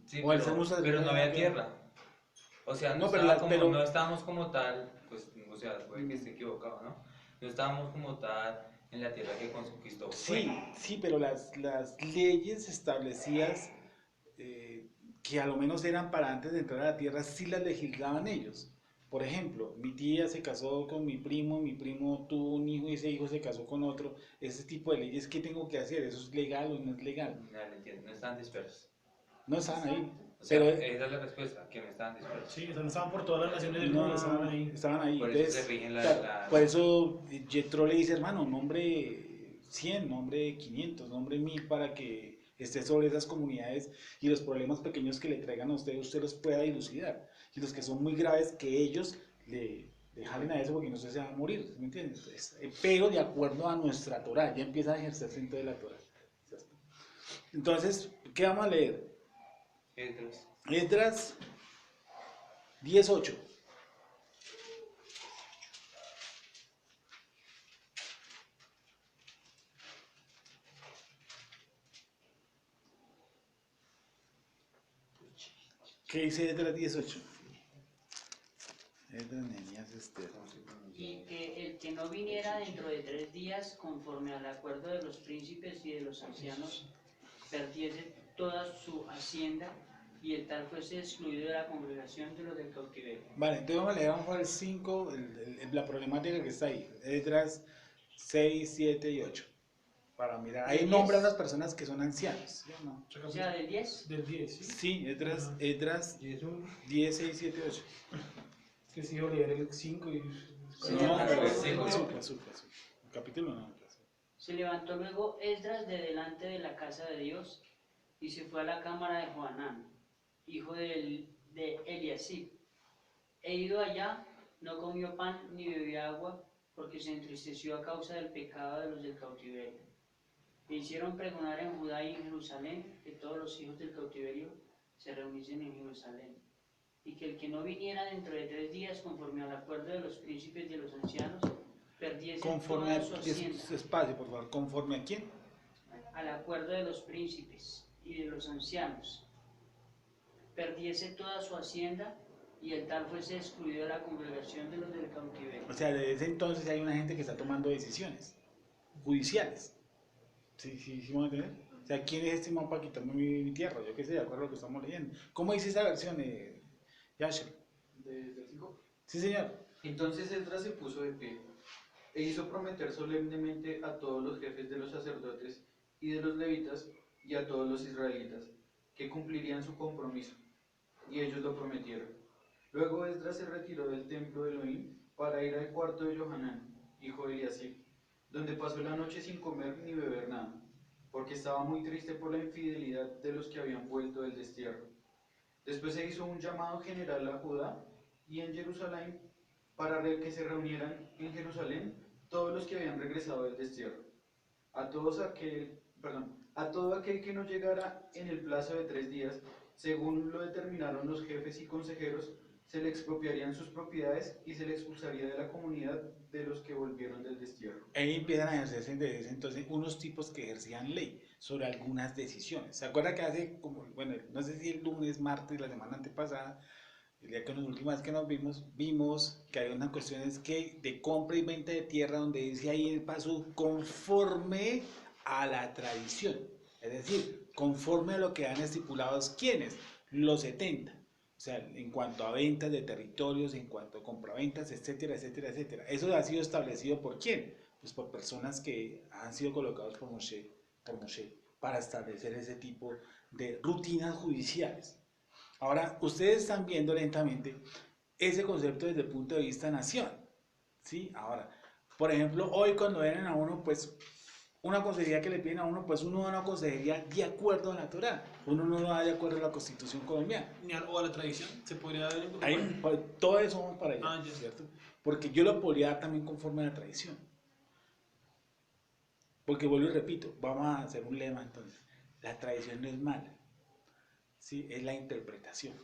Sí, O el sumo sacerdote pero no había que- tierra. O sea, No, pero- no estábamos como tal, pues, o sea, puede que esté equivocado, ¿no? No estábamos como tal en la tierra que conquistó. Sí, sí, pero las leyes establecidas que a lo menos eran para antes de entrar a la tierra, sí las legislaban ellos. Por ejemplo, mi tía se casó con mi primo tuvo un hijo y ese hijo se casó con otro. Ese tipo de leyes, ¿qué tengo que hacer? ¿Eso es legal o no es legal? Ya lo entiendo, no están dispersos. No están ahí. O sea, Pero esa es la respuesta, que no están dispersos. Sí, o sea, no estaban por todas las naciones del no, mundo, estaban ahí. estaban ahí. Por eso Entonces, se rigen claro, por eso Yetro le dice, hermano, nombre 100, nombre 500, nombre 1000 para que esté sobre esas comunidades y los problemas pequeños que le traigan a usted los pueda dilucidar. Y los que son muy graves, que ellos le jalen a eso porque no sé si se va a morir, ¿me entiendes? Entonces, pero de acuerdo a nuestra Torah, ya empieza a ejercerse dentro de la Torah. Entonces, ¿qué vamos a leer? Esdras 10:8. ¿Qué dice Esdras 10:8? Esdras, Nehemías, Esther. Y que el que no viniera dentro de 3 días, conforme al acuerdo de los príncipes y de los ancianos, perdiese toda su hacienda, y el tal fuese excluido de la congregación de los del cautiverio. Vale, entonces vamos a leer, vamos a ver el 5, la problemática que está ahí. Esdras 6, 7 y 8. Para mirar. Ahí ¿El nombra a 10? unas personas que son ancianos. ¿Sí o no? O sea, del 10. Del 10, ¿sí? Sí, Esdras Y eso, 10, 6, 7, 8. es que si yo leer el 5 y... Sí, No, ya, pero ya, es ya. azúcar. El capítulo no. Se levantó luego Esdras de delante de la casa de Dios, y se fue a la cámara de Joanán, hijo de Eliasib. E ido allá, no comió pan ni bebió agua, porque se entristeció a causa del pecado de los del cautiverio. Le hicieron pregonar en Judá y en Jerusalén que todos los hijos del cautiverio se reuniesen en Jerusalén, y que el que no viniera dentro de 3 días, conforme al acuerdo de los príncipes y de los ancianos, perdiese Conforme toda su hacienda. espacio, por favor. ¿Conforme a quién? Al acuerdo de los príncipes y de los ancianos, perdiese toda su hacienda, y el tal fuese excluido de la congregación de los del cautiverio. O sea, desde ese entonces hay una gente que está tomando decisiones judiciales. ¿Sí van a entender? O sea, ¿quién es este man para quitarme mi tierra? Yo qué sé, de acuerdo a lo que estamos leyendo. ¿Cómo dice esa versión, Yasher? ¿Del 5? Sí, señor. Entonces Esdras se puso de pie e hizo prometer solemnemente a todos los jefes de los sacerdotes y de los levitas y a todos los israelitas, que cumplirían su compromiso, y ellos lo prometieron. Luego Esdras se retiró del templo de Elohim para ir al cuarto de Johanán, hijo de Eliasib, donde pasó la noche sin comer ni beber nada, porque estaba muy triste por la infidelidad de los que habían vuelto del destierro. Después se hizo un llamado general a Judá y en Jerusalén para que se reunieran en Jerusalén todos los que habían regresado del destierro. A todo aquel que no llegara en el plazo de 3 días, según lo determinaron los jefes y consejeros, se le expropiarían sus propiedades y se le expulsaría de la comunidad de los que volvieron del destierro. Ahí empiezan a ejercerse desde ese entonces unos tipos que ejercían ley sobre algunas decisiones. ¿Se acuerda que hace como, bueno, no sé si el lunes, martes, la semana antepasada, el día que la última vez que nos vimos que hay unas cuestiones que de compra y venta de tierra donde dice ahí el paso conforme a la tradición, es decir, conforme a lo que han estipulado quienes, los 70, o sea, en cuanto a ventas de territorios, en cuanto a compraventas, etcétera, etcétera, etcétera. Eso ha sido establecido por quién, pues por personas que han sido colocados por Moshe para establecer ese tipo de rutinas judiciales. Ahora, ustedes están viendo lentamente ese concepto desde el punto de vista nación, ¿sí? Ahora, por ejemplo, hoy cuando vienen a uno, pues, una consejería que le piden a uno, pues uno da una consejería de acuerdo a la Torá, uno no lo da de acuerdo a la Constitución colombiana. O a la tradición, se podría dar en Ahí, pues, todo eso vamos para allá, ya. ¿cierto? Porque yo lo podría dar también conforme a la tradición. Porque vuelvo y repito, vamos a hacer un lema entonces, la tradición no es mala, ¿sí? Es la interpretación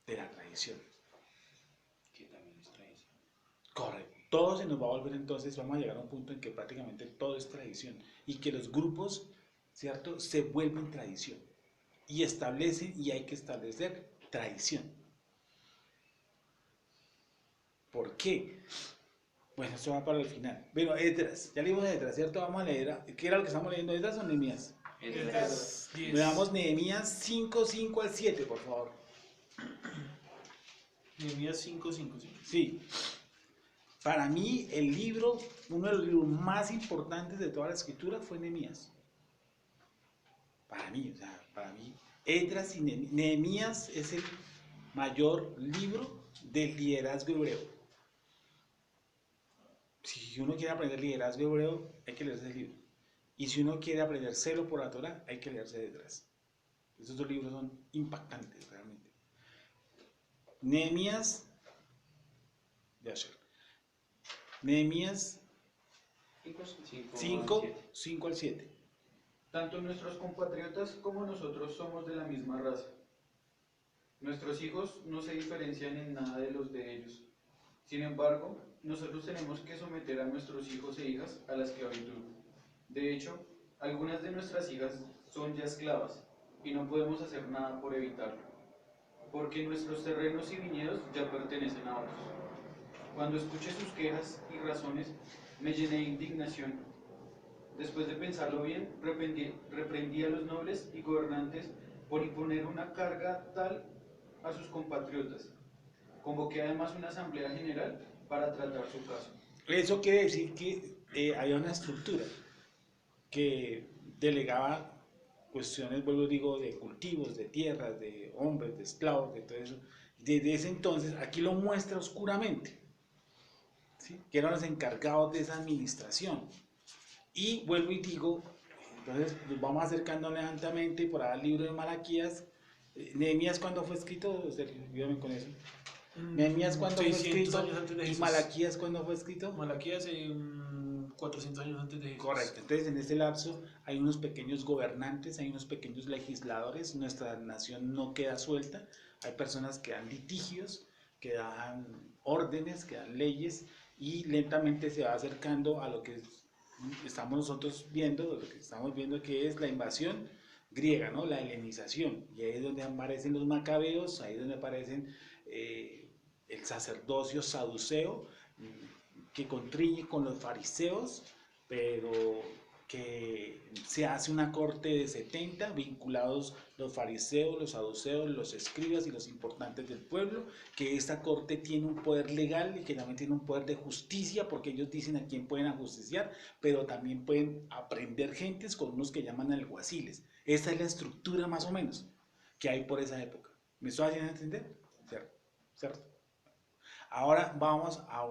de la tradición. Que también es tradición. Correcto. Todo se nos va a volver entonces, vamos a llegar a un punto en que prácticamente todo es tradición y que los grupos, ¿cierto?, se vuelven tradición y establecen y hay que establecer tradición. ¿Por qué? Bueno, esto va para el final. Bueno, Esdras, ya leímos de Esdras, ¿cierto? Vamos a leer, ¿qué era lo que estamos leyendo? ¿Esdras o Nehemías? Veamos Nehemías 5, 5 al 7, por favor. Nehemías 5:5, ¿sí? Sí. Para mí, el libro, uno de los libros más importantes de toda la escritura fue Nehemías. Para mí, o sea, para mí, Esdras y Nehemías es el mayor libro del liderazgo hebreo. Si uno quiere aprender liderazgo hebreo, hay que leerse el libro. Y si uno quiere aprender celo por la Torah, hay que leerse Esdras. Estos dos libros son impactantes, realmente. Nehemías, Nehemías 5, 5 al 7. Tanto nuestros compatriotas como nosotros somos de la misma raza. Nuestros hijos no se diferencian en nada de los de ellos. Sin embargo, nosotros tenemos que someter a nuestros hijos e hijas a la esclavitud. De hecho, algunas de nuestras hijas son ya esclavas y no podemos hacer nada por evitarlo, porque nuestros terrenos y viñedos ya pertenecen a otros. Cuando escuché sus quejas y razones, me llené de indignación. Después de pensarlo bien, reprendí a los nobles y gobernantes por imponer una carga tal a sus compatriotas. Convoqué además una asamblea general para tratar su caso. Eso quiere decir que había una estructura que delegaba cuestiones, vuelvo digo, de cultivos, de tierras, de hombres, de esclavos, de todo eso. Desde ese entonces, aquí lo muestra oscuramente, ¿sí?, que eran los encargados de esa administración. Y vuelvo y digo, entonces nos vamos acercando lentamente por ahí al libro de Malaquías. Nehemías, ¿cuándo fue escrito? Ayúdame con eso. Nehemías, ¿cuándo fue 600 escrito? años antes de ¿Y Jesús. Malaquías, cuándo fue escrito? Malaquías 400 años antes de Jesús. Correcto, entonces en este lapso hay unos pequeños gobernantes, hay unos pequeños legisladores, nuestra nación no queda suelta, hay personas que dan litigios, que dan órdenes, que dan leyes y lentamente se va acercando a lo que estamos nosotros viendo, lo que estamos viendo que es la invasión griega, ¿no?, la helenización, y ahí es donde aparecen los macabeos, ahí es donde aparecen el sacerdocio saduceo, que contriñe con los fariseos, pero que se hace una corte de 70 vinculados los fariseos, los saduceos, los escribas y los importantes del pueblo, que esta corte tiene un poder legal y que también tiene un poder de justicia, porque ellos dicen a quién pueden ajusticiar, pero también pueden aprender gentes con unos que llaman alguaciles. Esta es la estructura más o menos que hay por esa época. ¿Me estoy haciendo entender? ¿Cierto? ¿Cierto? Ahora vamos a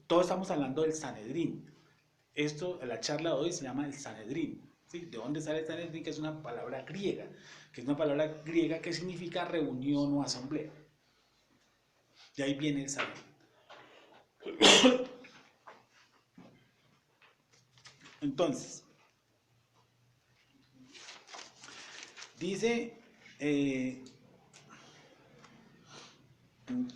todos estamos hablando del Sanedrín. Esto, la charla de hoy se llama el Sanedrín. ¿Sí? ¿De dónde sale el Sanedrín? Que es una palabra griega, que significa reunión o asamblea. De ahí viene el Sanedrín. Entonces, dice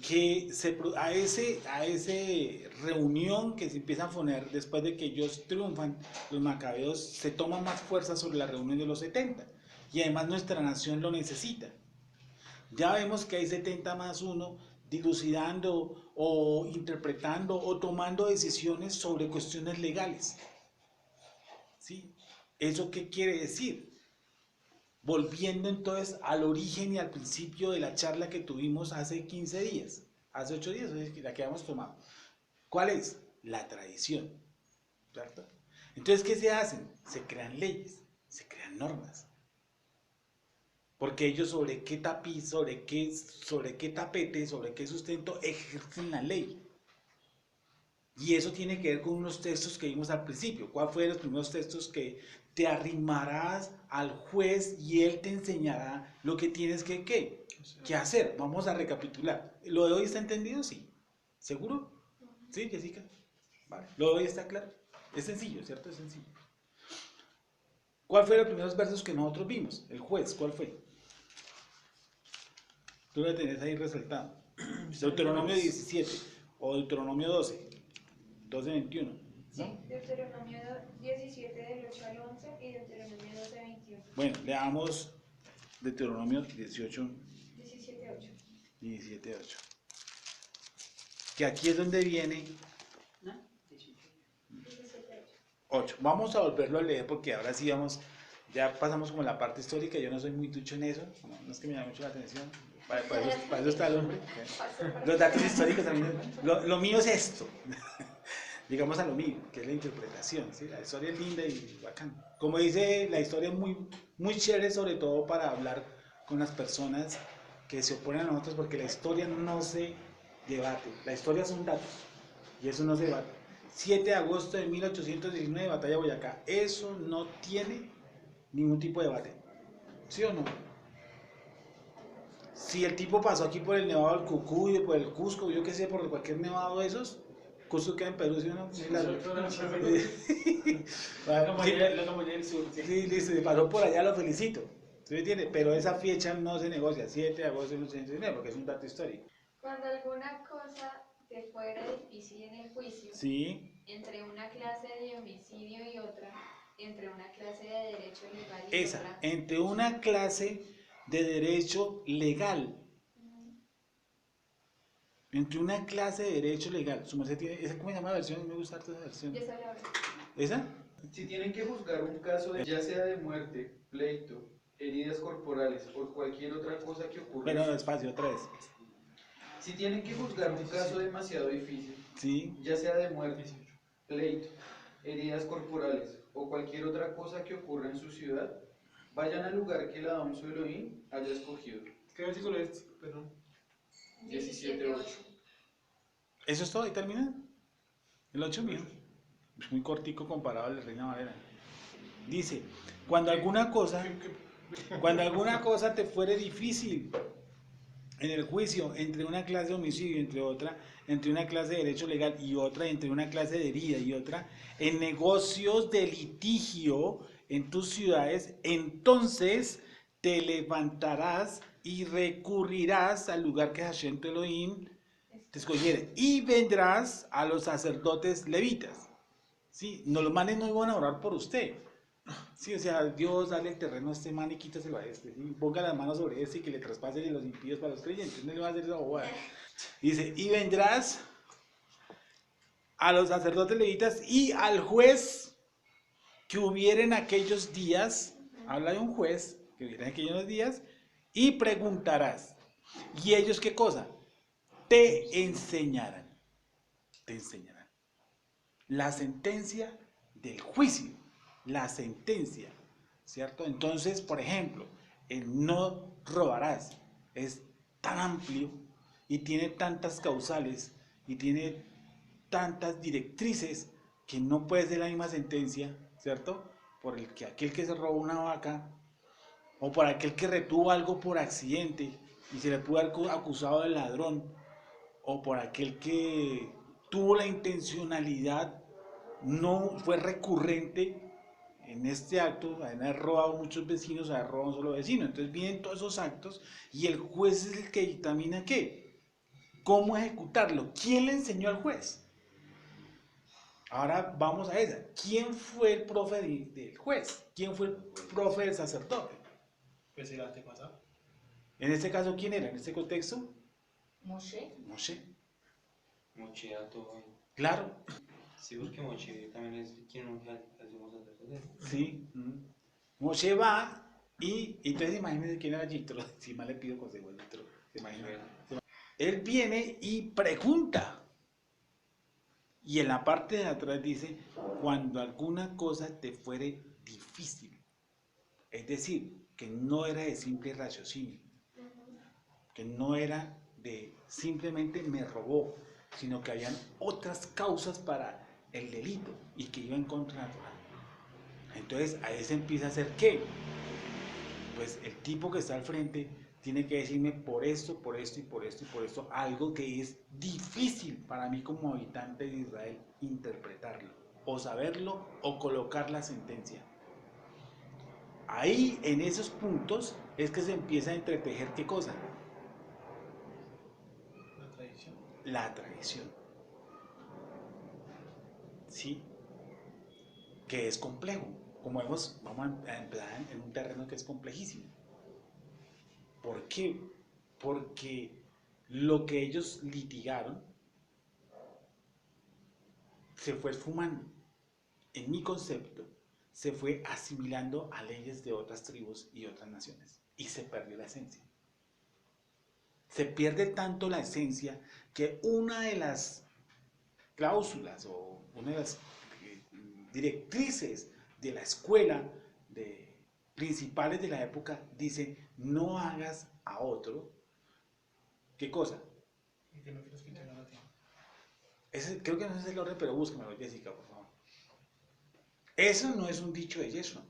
que a ese reunión que se empieza a poner después de que ellos triunfan, los macabeos, se toma más fuerza sobre la reunión de los 70 y además nuestra nación lo necesita. Ya vemos que hay 70 más 1 dilucidando o interpretando o tomando decisiones sobre cuestiones legales. ¿Sí? ¿Eso qué quiere decir? Volviendo entonces al origen y al principio de la charla que tuvimos hace 15 días, hace 8 días, la que habíamos tomado. ¿Cuál es? La tradición, ¿cierto? Entonces, ¿qué se hacen? Se crean leyes, se crean normas. Porque ellos sobre qué tapiz, sobre qué tapete, sobre qué sustento ejercen la ley. Y eso tiene que ver con unos textos que vimos al principio. ¿Cuáles fueron los primeros textos? Que te arrimarás al juez y él te enseñará lo que tienes que hacer. Vamos a recapitular. ¿Lo de hoy está entendido? Sí. ¿Seguro? ¿Sí, Jessica? Vale. ¿Lo de hoy está claro? Es sencillo, ¿cierto? Es sencillo. ¿Cuál fueron los primeros versos que nosotros vimos? El juez, ¿cuál fue? Tú lo tenés ahí resaltado. Deuteronomio 17 o Deuteronomio 12, 21. ¿No? Sí, Deuteronomio 17 del 8 al 11 y Deuteronomio 12, 21. Bueno, leamos Deuteronomio 18, 17, 8. 17, 8. Que aquí es donde viene 17, 8. Vamos a volverlo a leer porque ahora sí vamos, ya pasamos como la parte histórica. Yo no soy muy ducho en eso, no es que me llame mucho la atención. Para eso está el hombre. Los datos históricos también. Lo mío es esto. Llegamos a lo mío, que es la interpretación. ¿Sí? La historia es linda y bacán. Como dice, la historia es muy, muy chévere, sobre todo para hablar con las personas que se oponen a nosotros, porque la historia no se debate. La historia son datos y eso no se debate. 7 de agosto de 1819, batalla de Boyacá. Eso no tiene ningún tipo de debate. ¿Sí o no? Si el tipo pasó aquí por el nevado del Cucuy, por el Cusco, yo qué sé, por cualquier nevado de esos, Cusco queda en Perú, ¿sí o no? Sí, listo, si pasó por allá, lo felicito. ¿Sí me entiende? Pero esa fecha no se negocia, 7 de agosto de 1819, porque es un dato histórico. Cuando alguna cosa te fuera difícil en el juicio, Sí, entre una clase de homicidio y otra, entre una clase de derecho legal y esa, otra, entre una clase de derecho legal. Entre una clase de derecho legal. Su merced tiene, ¿esa cómo se llama la versión? Me gusta harto esa versión. ya sale ahora. ¿Esa? Si tienen que juzgar un caso, ya sea de muerte, pleito, heridas corporales o cualquier otra cosa que ocurra. Bueno, despacio, otra vez. Si tienen que juzgar un caso demasiado difícil, Sí, ya sea de muerte, pleito, heridas corporales o cualquier otra cosa que ocurra en su ciudad, vayan al lugar que el Adón su Elohim haya escogido. ¿Qué versículo es? Perdón. 17:8. ¿eso es todo? ¿Ahí termina? El 8 mío. Es muy cortico comparado al de Reina Valera. Dice, cuando alguna cosa te fuere difícil en el juicio, entre una clase de homicidio, entre otra, entre una clase de derecho legal y otra, entre una clase de herida y otra, en negocios de litigio en tus ciudades, entonces te levantarás y recurrirás al lugar que Hashem tu Elohim te escogiere, y vendrás a los sacerdotes levitas. ¿Sí? No, los manes no iban a orar por usted. Sí, o sea, Dios, dale el terreno a este man y quítaselo a este. ¿Sí? Ponga las manos sobre este y que le traspasen los impíos para los creyentes. No le va a hacer esa bobada. Dice, y vendrás a los sacerdotes levitas y al juez que hubiera en aquellos días, habla de un juez, que hubiera en aquellos días, y preguntarás. ¿Y ellos qué cosa? Te enseñarán. Te enseñarán. La sentencia del juicio. La sentencia. ¿Cierto? Entonces, por ejemplo, el no robarás es tan amplio y tiene tantas causales y tiene tantas directrices que no puede ser la misma sentencia, ¿cierto? Por el que aquel que se robó una vaca o por aquel que retuvo algo por accidente y se le pudo haber acusado de ladrón o por aquel que tuvo la intencionalidad, no fue recurrente en este acto, haber robado muchos vecinos, haber robado un solo vecino. Entonces vienen todos esos actos y el juez es el que dictamina qué, cómo ejecutarlo. ¿Quién le enseñó al juez? Ahora vamos a esa. ¿Quién fue el profe del juez? ¿Quién fue el profe del sacerdote? Pues el antepasado. En este caso, ¿quién era? En este contexto, Moshe. Moshe. Moche a todo. Claro, Sí, porque Moche también es quien unge al sumo sacerdote. sí. Moshe va y entonces imagínense quién era Yitro. Si más le pido consejo a Yitro. ¿Se imagina? Él viene y pregunta. Y en la parte de atrás dice, cuando alguna cosa te fuere difícil. Es decir, que no era de simple raciocinio, que no era de simplemente me robó, sino que habían otras causas para el delito y que iba en contra de la Torá. Entonces ahí se empieza a hacer ¿qué? Pues el tipo que está al frente tiene que decirme por esto, por esto y por esto y por esto, algo que es difícil para mí como habitante de Israel interpretarlo, o saberlo, o colocar la sentencia. Ahí, en esos puntos, es que se empieza a entretejer ¿qué cosa? La tradición. La tradición. ¿Sí? Que es complejo. Como vemos, vamos a empezar en un terreno que es complejísimo. ¿Por qué? Porque lo que ellos litigaron se fue esfumando. En mi concepto, se fue asimilando a leyes de otras tribus y otras naciones. Y se perdió la esencia. Se pierde tanto la esencia que una de las cláusulas o una de las directrices de la escuela principales de la época dice, no hagas a otro, ¿qué cosa? Y que no quieres que tenga la tienda. Creo que no es el orden, pero búsquemelo, Jessica, por favor. Eso no es un dicho de Yeshua.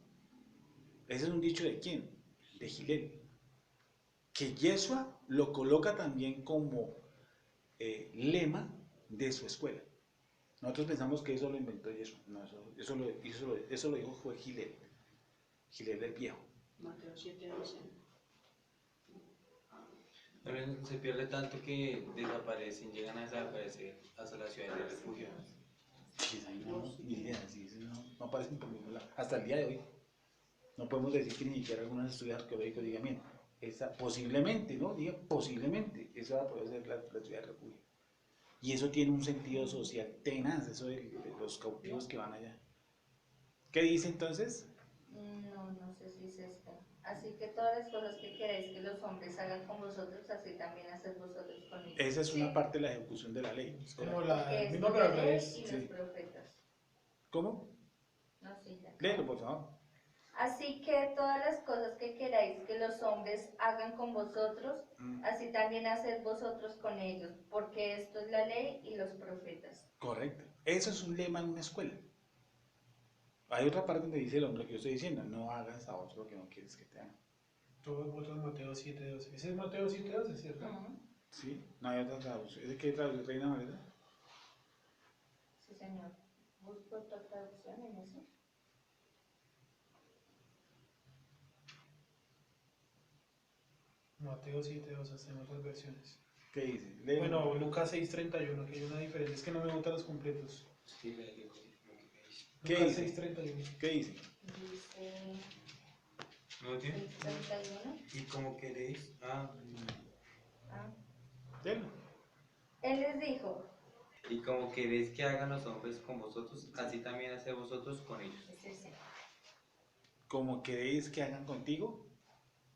Ese es un dicho de quién? De Gilel. Que Yeshua lo coloca también como lema de su escuela. Nosotros pensamos que eso lo inventó Yeshua. No, eso lo dijo fue Gilel. Gilel el viejo. Mateo 7:12. También se pierde tanto que desaparecen, llegan a desaparecer hasta las ciudades de refugio. Sí, ahí no, ni idea, sí, no aparecen por ningún lado. Hasta el día de hoy. No podemos decir que ni siquiera algunos estudios arqueológicos digan, bien, posiblemente, ¿no? Diga posiblemente, esa puede ser la ciudad de refugio. Y eso tiene un sentido social tenaz, eso de los cautivos que van allá. ¿Qué dice entonces? No sé si es esta. Así que todas las cosas que queréis que los hombres hagan con vosotros, así también haced vosotros con ellos. Esa es una parte de la ejecución de la ley. Es como la Porque misma, es pero la al ley revés. y Sí. los profetas. ¿Cómo? No, sí, ya. Léelo, por favor. Así que todas las cosas que queráis que los hombres hagan con vosotros, así también haced vosotros con ellos, porque esto es la ley y los profetas. Correcto. Eso es un lema en una escuela. Hay otra parte donde dice el hombre que yo estoy diciendo, no hagas a otro lo que no quieres que te hagan. Todo voto en Mateo 7:12. Ese es Mateo 7:12, ¿cierto? ¿Sí? No hay otra traducción. ¿Es de qué traducción, Reina Valera? Sí, señor. Busco otra traducción en eso. Mateo 7:12, hasta en otras versiones. ¿Qué dice? Léelo. Bueno, Lucas 6:31, que hay una diferencia, es que no me gustan los completos. Sí, lo que dice. ¿Qué Lucas dice? 6:31. ¿Qué dice? Dice ¿No tiene? 31. ¿Y cómo queréis? Ah. Léelo. Él les dijo, Y como queréis que hagan los hombres con vosotros, así también haced vosotros con ellos. Como queréis que hagan contigo,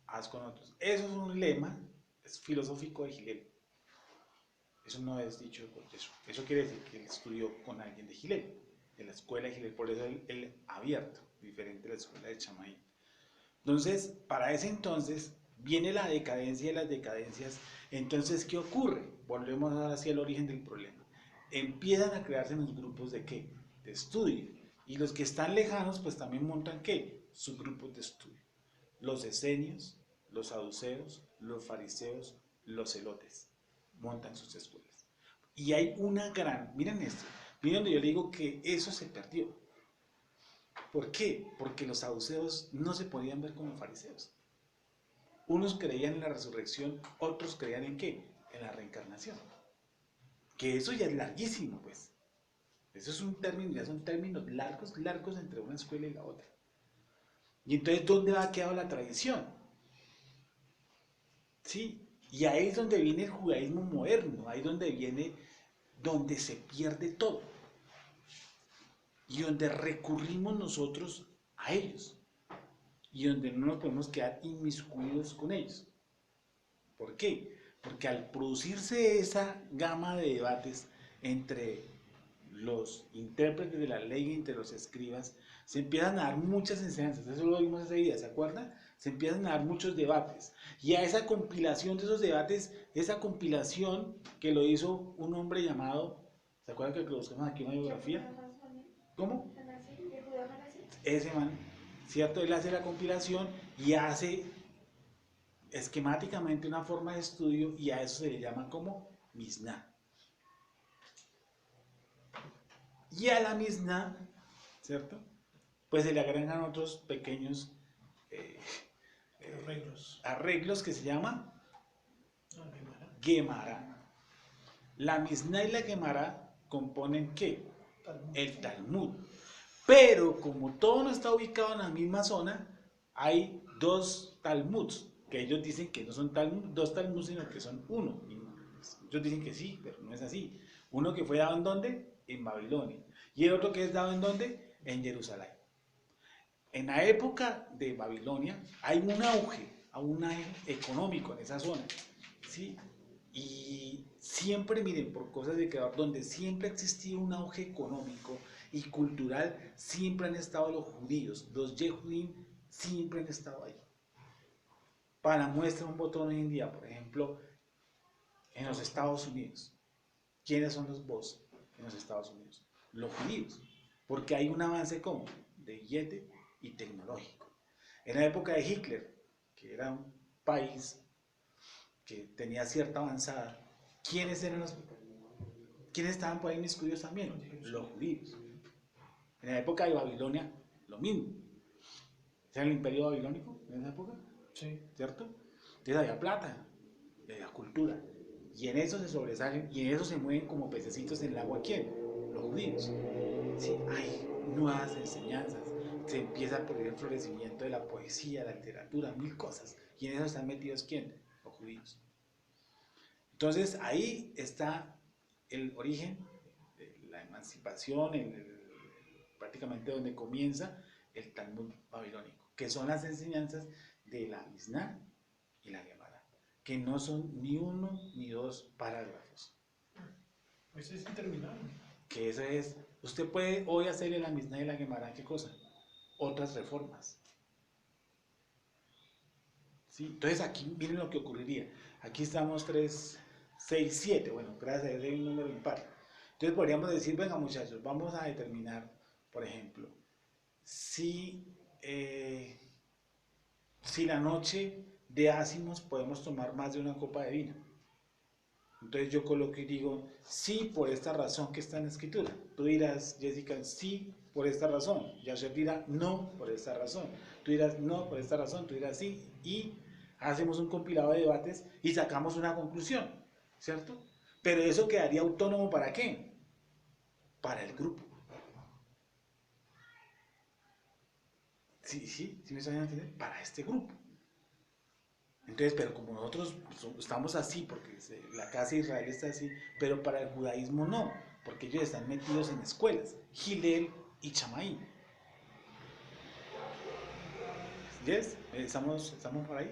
haz con otros. Eso es un lema, es filosófico de Gilel. Eso no es dicho por Jesús. Eso quiere decir que él estudió con alguien de Gilel, de la escuela de Gilel, por eso él abierto, diferente a la escuela de Chamaí. Entonces, para ese entonces, viene la decadencia de las decadencias. Entonces, ¿qué ocurre? Volvemos ahora hacia el origen del problema. Empiezan a crearse los grupos de ¿qué? De estudio. Y los que están lejanos, pues también montan ¿qué? Subgrupos de estudio. Los esenios, los saduceos, los fariseos, los celotes montan sus escuelas. Y hay una gran, miren esto, miren donde yo le digo que eso se perdió. ¿Por qué? Porque los saduceos no se podían ver como fariseos. Unos creían en la resurrección, otros creían en ¿qué? En la reencarnación. Que eso ya es larguísimo, pues. Eso es un término, ya son términos largos, largos entre una escuela y la otra. Y entonces, ¿dónde ha quedado la tradición? ¿Sí? Y ahí es donde viene el judaísmo moderno, ahí es donde viene, donde se pierde todo. Y donde recurrimos nosotros a ellos. Y donde no nos podemos quedar inmiscuidos con ellos. ¿Por qué? Porque al producirse esa gama de debates entre los intérpretes de la ley y entre los escribas, se empiezan a dar muchas enseñanzas. Eso lo vimos ese día, ¿se acuerdan? Se empiezan a dar muchos debates. Y a esa compilación de esos debates, esa compilación que lo hizo un hombre llamado, ¿se acuerdan que lo buscamos aquí en una biografía? ¿Cómo? Ese man, ¿cierto? Él hace la compilación y hace esquemáticamente una forma de estudio y a eso se le llama como Misná. Y a la Misná, ¿cierto? Pues se le agregan otros pequeños arreglos que se llaman Gemara. La Misná y la Gemara componen ¿qué? El Talmud. Pero como todo no está ubicado en la misma zona, hay dos Talmuds, que ellos dicen que no son dos Talmuds, sino que son uno. Ellos dicen que sí, pero no es así. Uno que fue dado en ¿dónde? En Babilonia. Y el otro que es dado en ¿dónde? En Jerusalén. En la época de Babilonia hay un auge económico en esa zona, ¿sí? Y siempre, miren, por cosas de creador, donde siempre ha existido un auge económico y cultural, siempre han estado los judíos, los Yehudim siempre han estado ahí. Para muestra un botón hoy en día, por ejemplo, en los Estados Unidos. ¿Quiénes son los boss en los Estados Unidos? Los judíos. Porque hay un avance como de billete y tecnológico. En la época de Hitler, que era un país que tenía cierta avanzada, ¿quiénes estaban por ahí inmiscuidos también? Los judíos. En la época de Babilonia, lo mismo. ¿Era el imperio babilónico en esa época? Sí. ¿Cierto? Entonces había plata, había cultura. Y en eso se sobresalen, y en eso se mueven como pececitos en el agua. ¿Quién? Los judíos. Sí, hay nuevas enseñanzas. Se empieza por el florecimiento de la poesía, la literatura, mil cosas. Y en eso están metidos ¿quién? Los judíos. Entonces ahí está el origen de la emancipación, prácticamente donde comienza el Talmud babilónico, que son las enseñanzas de la Misná y la Gemara, que no son ni uno ni dos parágrafos. Eso es interminable. Que eso es, usted puede hoy hacer en la Misná y la Gemara, ¿qué cosa? Otras reformas. ¿Sí? Entonces aquí miren lo que ocurriría. Aquí estamos 3, 6, 7, bueno, gracias a Dios hay un número impar. Entonces podríamos decir, venga muchachos, vamos a determinar, por ejemplo, si la noche de ácimos podemos tomar más de una copa de vino. Entonces yo coloco y digo, sí, por esta razón que está en la escritura. Tú dirás, Jessica, sí, por esta razón. Yasser dirá, no, por esta razón. Tú dirás, no, por esta razón. Tú dirás, sí. Y hacemos un compilado de debates y sacamos una conclusión, ¿cierto? Pero eso quedaría autónomo ¿para qué? Para el grupo. ¿Sí me están entendiendo? Para este grupo. Entonces, pero como nosotros estamos así, porque la casa de Israel está así, pero para el judaísmo no. porque ellos están metidos en escuelas, Gilel y Chamaí. ¿Yes? ¿Estamos por ahí?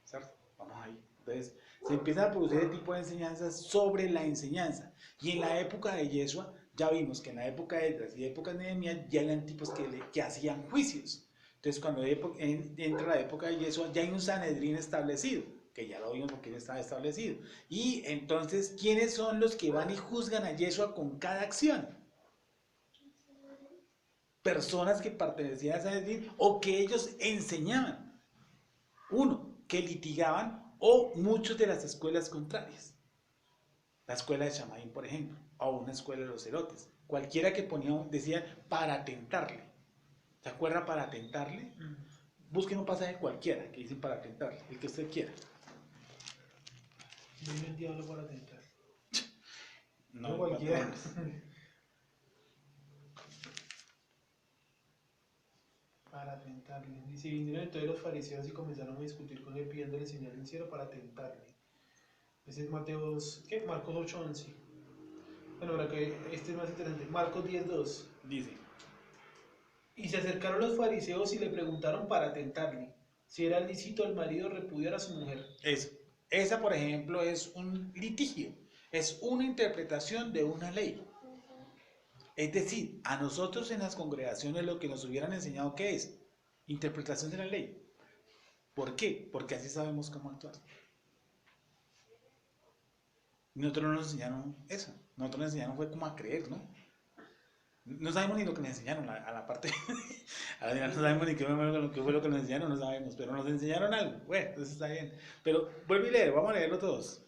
¿Cierto? Vamos ahí. Entonces, se empiezan a producir ese tipo de enseñanzas sobre la enseñanza. Y en la época de Yeshua, ya vimos que en la época de Esdras y época de Nehemías ya eran tipos que hacían juicios. Entonces, cuando entra la época de Yeshua, ya hay un Sanedrín establecido, que ya lo vimos porque ya estaba establecido. Y entonces, ¿quiénes son los que van y juzgan a Yeshua con cada acción? Personas que pertenecían a Sanedrín o que ellos enseñaban. Uno, que litigaban o muchos de las escuelas contrarias. La escuela de Chamaín, por ejemplo, o una escuela de los celotes. Cualquiera que decía para tentarle. ¿Se acuerda para tentarle? Busquen un pasaje cualquiera que dicen para tentarle, el que usted quiera. Dime el diablo para tentar. No, cualquiera. Para tentarle. Dice, vinieron entonces los fariseos y comenzaron a discutir con él pidiéndole señal del cielo para tentarle. Ese es Marcos 8:11. Bueno, ahora que este es más interesante. Marcos 10:2. Dice. Y se acercaron los fariseos y le preguntaron para tentarle si era lícito al marido repudiar a su mujer. Eso. Esa, por ejemplo, es un litigio. Es una interpretación de una ley. Es decir, a nosotros en las congregaciones lo que nos hubieran enseñado, ¿qué es? Interpretación de la ley. ¿Por qué? Porque así sabemos cómo actuar. Nosotros no nos enseñaron eso. Nosotros nos enseñaron fue cómo a creer, ¿no? No sabemos ni lo que nos enseñaron a la parte. A la final no sabemos ni qué fue lo que nos enseñaron, no sabemos. Pero nos enseñaron algo. Bueno, entonces está bien. Pero vuelve y lee, vamos a leerlo todos.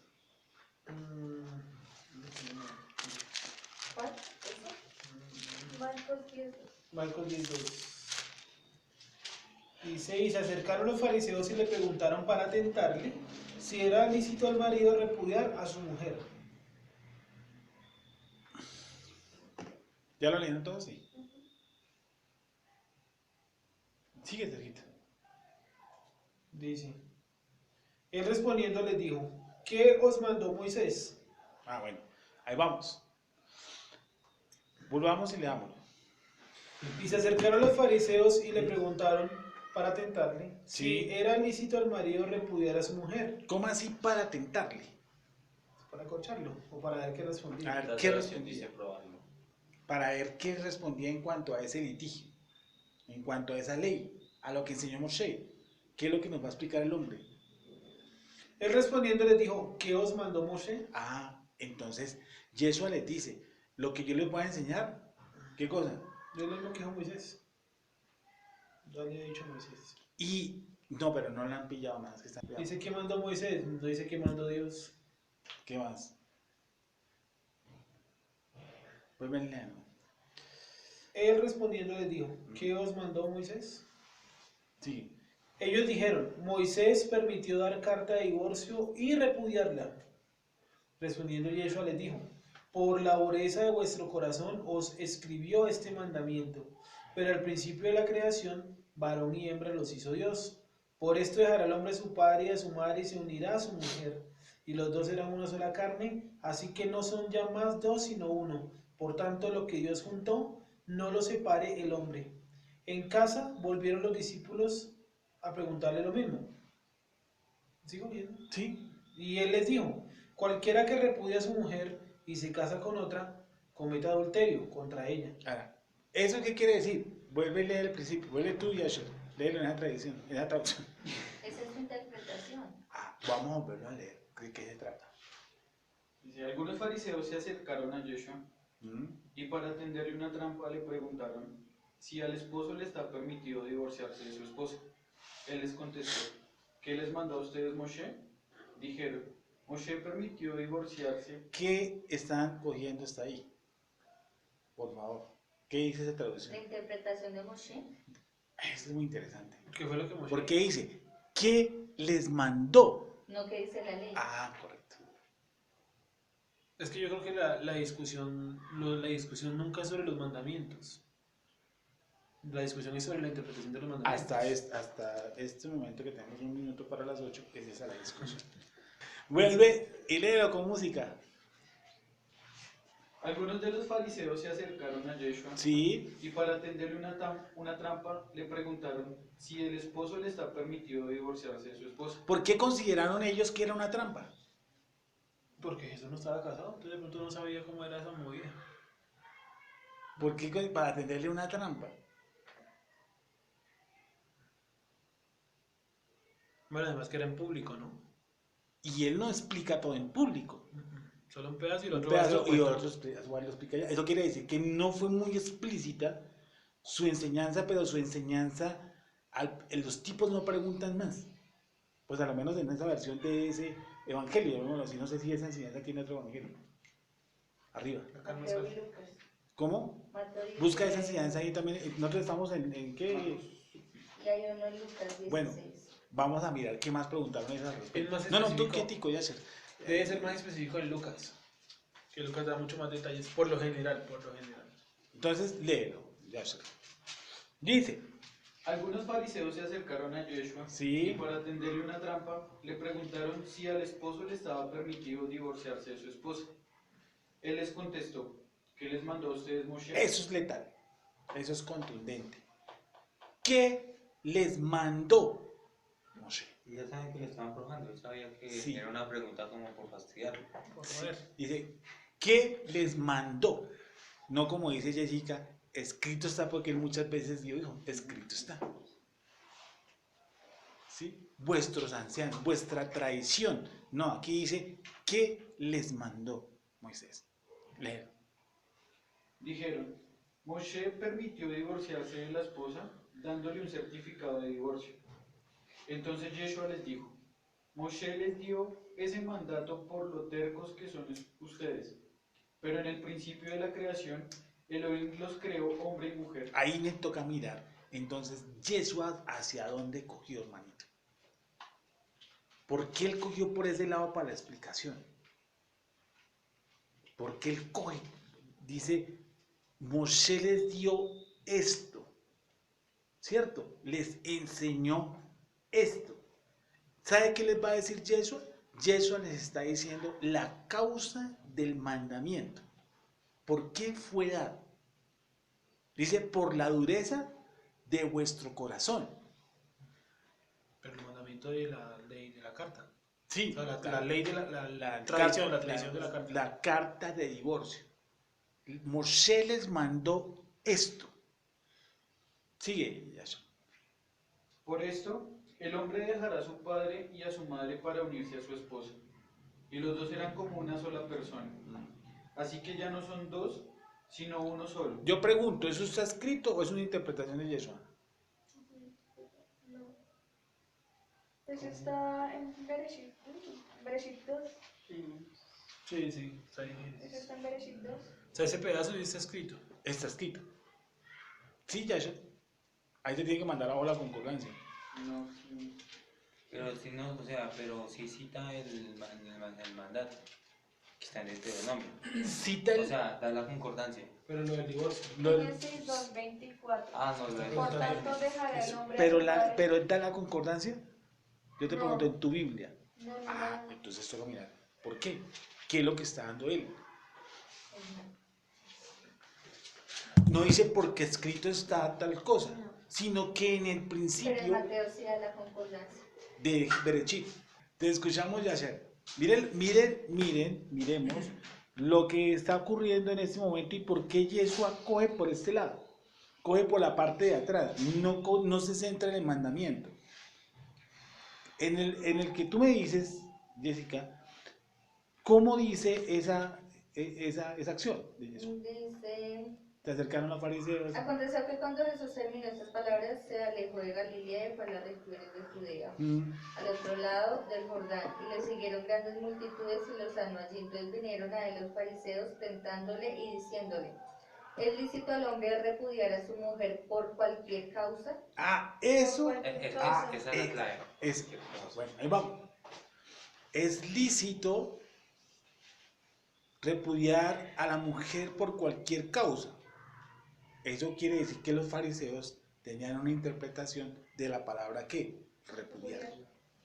¿Cuál? Marcos 10. Marcos 10:2. Dice, y se acercaron los fariseos y le preguntaron para tentarle si era lícito al marido repudiar a su mujer. ¿Ya lo leyeron todos? Sí. Sigue, Sergito. Dice, él respondiendo les dijo, ¿qué os mandó Moisés? Ah, bueno, ahí vamos. Volvamos y leámoslo. Y se acercaron los fariseos y le preguntaron para tentarle Sí. si era lícito al marido repudiar a su mujer. ¿Cómo así para tentarle? Para acocharlo o para ver qué respondía. A ver, La ¿qué traducción dice respondía? probarlo. Para ver qué respondía en cuanto a ese litigio, en cuanto a esa ley, a lo que enseñó Moshe. ¿Qué es lo que nos va a explicar el hombre? Él respondiendo les dijo, ¿qué os mandó Moshe? Ah, entonces Yeshua les dice, lo que yo les voy a enseñar, ¿qué cosa? Es lo mismo que dijo Moisés. Ya le he dicho a Moisés. Y, no, pero no le han pillado más, que están pillados. Dice que mandó Moisés, no dice que mandó Dios. ¿Qué más? Pues ven, léanlo. Él respondiendo les dijo, ¿qué os mandó Moisés? Sí. Ellos dijeron, Moisés permitió dar carta de divorcio y repudiarla. Respondiendo Yeshua les dijo, por la dureza de vuestro corazón os escribió este mandamiento, pero al principio de la creación, varón y hembra los hizo Dios. Por esto dejará el hombre a su padre y a su madre y se unirá a su mujer, y los dos serán una sola carne, así que no son ya más dos sino uno. Por tanto, lo que Dios juntó, no lo separe el hombre. En casa volvieron los discípulos a preguntarle lo mismo. ¿Sigo viendo? Sí. Y él les dijo, cualquiera que repudia a su mujer y se casa con otra, comete adulterio contra ella. Ahora, ¿eso qué quiere decir? Vuelve a leer el principio, vuelve tú, Yashua, léelo en esa tradición, en esa traducción. Esa es su interpretación. Ah, vamos a volverlo a leer, ¿de qué se trata? Dice, algunos fariseos se acercaron a Yeshua ¿Mm? y para tenderle una trampa le preguntaron si al esposo le está permitido divorciarse de su esposa. Él les contestó, ¿qué les mandó a ustedes Moshe? Dijeron, Moshe permitió divorciarse. ¿Qué están cogiendo hasta ahí? Por favor, ¿qué dice esa traducción? La interpretación de Moshe. Eso es muy interesante. ¿Qué fue lo que Moshe? Porque dice, ¿qué les mandó? No que dice la ley. Ah, correcto. Es que yo creo que la discusión nunca es sobre los mandamientos. La discusión es sobre la interpretación de los mandamientos. Hasta este momento que tenemos 1 minuto para las 8, es esa la discusión. Vuelve y léelo con música. Algunos de los fariseos se acercaron a Yeshua Sí, y para tenderle una trampa le preguntaron si el esposo le está permitido divorciarse de su esposa. ¿por qué consideraron ellos que era una trampa? Porque Jesús no estaba casado, entonces de pronto no sabía cómo era esa movida. ¿Por qué para tenderle una trampa? Bueno, además que era en público, ¿no? Y él no explica todo en público. Solo un pedazo y el Un otro pedazo y cuenta. otros pedazos lo explica ya. Eso quiere decir que no fue muy explícita su enseñanza, pero su enseñanza, los tipos no preguntan más. Pues a lo menos en esa versión de ese evangelio, ¿no? No sé si esa enseñanza tiene otro evangelio. Arriba. Acá no Mateo sale. y Lucas. ¿Cómo? Mateo y Busca esa Lucas. enseñanza ahí también. Nosotros estamos en qué. Y hay uno en Lucas 16. Bueno, vamos a mirar qué más preguntaron esas Es respecto. más No, tú específico. qué tico, ya sé. Debe ser más específico en Lucas. Que Lucas da mucho más detalles, por lo general, por lo general. Entonces, léelo, ya sé. Dice, Algunos fariseos se acercaron a Yeshua Sí. y para tenderle una trampa le preguntaron si al esposo le estaba permitido divorciarse de su esposa. Él les contestó, ¿qué les mandó a ustedes Moshe? eso es letal, eso es contundente. ¿Qué les mandó Moshe? Y ya saben que le estaban forjando, él sabía que Sí. era una pregunta como por fastidiarlo. Por poner. Dice, ¿qué les mandó? No como dice Jessica, escrito está, porque él muchas veces dijo, escrito está. ¿Sí? Vuestros ancianos, vuestra tradición. No, aquí dice, ¿qué les mandó Moisés? Léelo. Dijeron, Moshe permitió divorciarse de la esposa dándole un certificado de divorcio. Entonces Yeshua les dijo, Moshe les dio ese mandato por lo tercos que son ustedes, pero en el principio de la creación, Elohim los creó hombre y mujer. Ahí me toca mirar, entonces, Yeshua, ¿hacia dónde cogió, hermanito? ¿Por qué él cogió por ese lado para la explicación? ¿Por qué él coge? Dice, Moshe les dio esto, ¿cierto? Les enseñó esto. ¿Sabe qué les va a decir Yeshua? Yeshua les está diciendo la causa del mandamiento. ¿Por qué fue dado? Dice, por la dureza de vuestro corazón. Pero el mandamiento de la ley de la carta. Sí, O sea, la ley de la tradición de la carta. La carta de divorcio. Moshe les mandó esto. Sigue, Yashua. Por esto, el hombre dejará a su padre y a su madre para unirse a su esposa, y los dos serán como una sola persona. Así que ya no son dos, sino uno solo. Yo pregunto, ¿eso está escrito o es una interpretación de Yeshua? No. Eso está en Bereshit, Bereshit 2. Sí, sí, está ahí. Eso está en Bereshit 2. O sea, ese pedazo sí está escrito. Está escrito. Sí, Yashua. Ahí te tiene que mandar a la concordancia. No, Pero si no, o sea, pero sí cita el mandato que está en este nombre. Cita O el... sea, da la concordancia. Pero lo del divorcio. Génesis 2:24. Ah, no, lo Por de tanto dejará el hombre a pero, su padre. pero él da la concordancia. Yo te No. pregunto en tu Biblia. No, no, Ah, no. entonces solo mirar. ¿Por qué? ¿Qué es lo que está dando él? No dice porque escrito está tal cosa, sino que en el Pero en principio Mateo sí da la concordancia. de Berechit. Te escuchamos, Yasser. Miremos lo que está ocurriendo en este momento y por qué Yeshua coge por este lado. Coge por la parte de atrás, no se centra en el mandamiento. En el que tú me dices, Jessica, ¿cómo dice esa acción de Yeshua? Dice, Se acercaron a fariseos. aconteció que cuando Jesús terminó estas palabras, se alejó de Galilea y fue a las regiones de Judea, al otro lado del Jordán, y le siguieron grandes multitudes y lo sanó allí. Entonces vinieron a él los fariseos tentándole y diciéndole, ¿es lícito al hombre repudiar a su mujer por cualquier causa? Eso esa es la clave. bueno, ahí vamos. Es lícito repudiar a la mujer por cualquier causa. Eso quiere decir que los fariseos tenían una interpretación de la palabra ¿qué? Repudiar.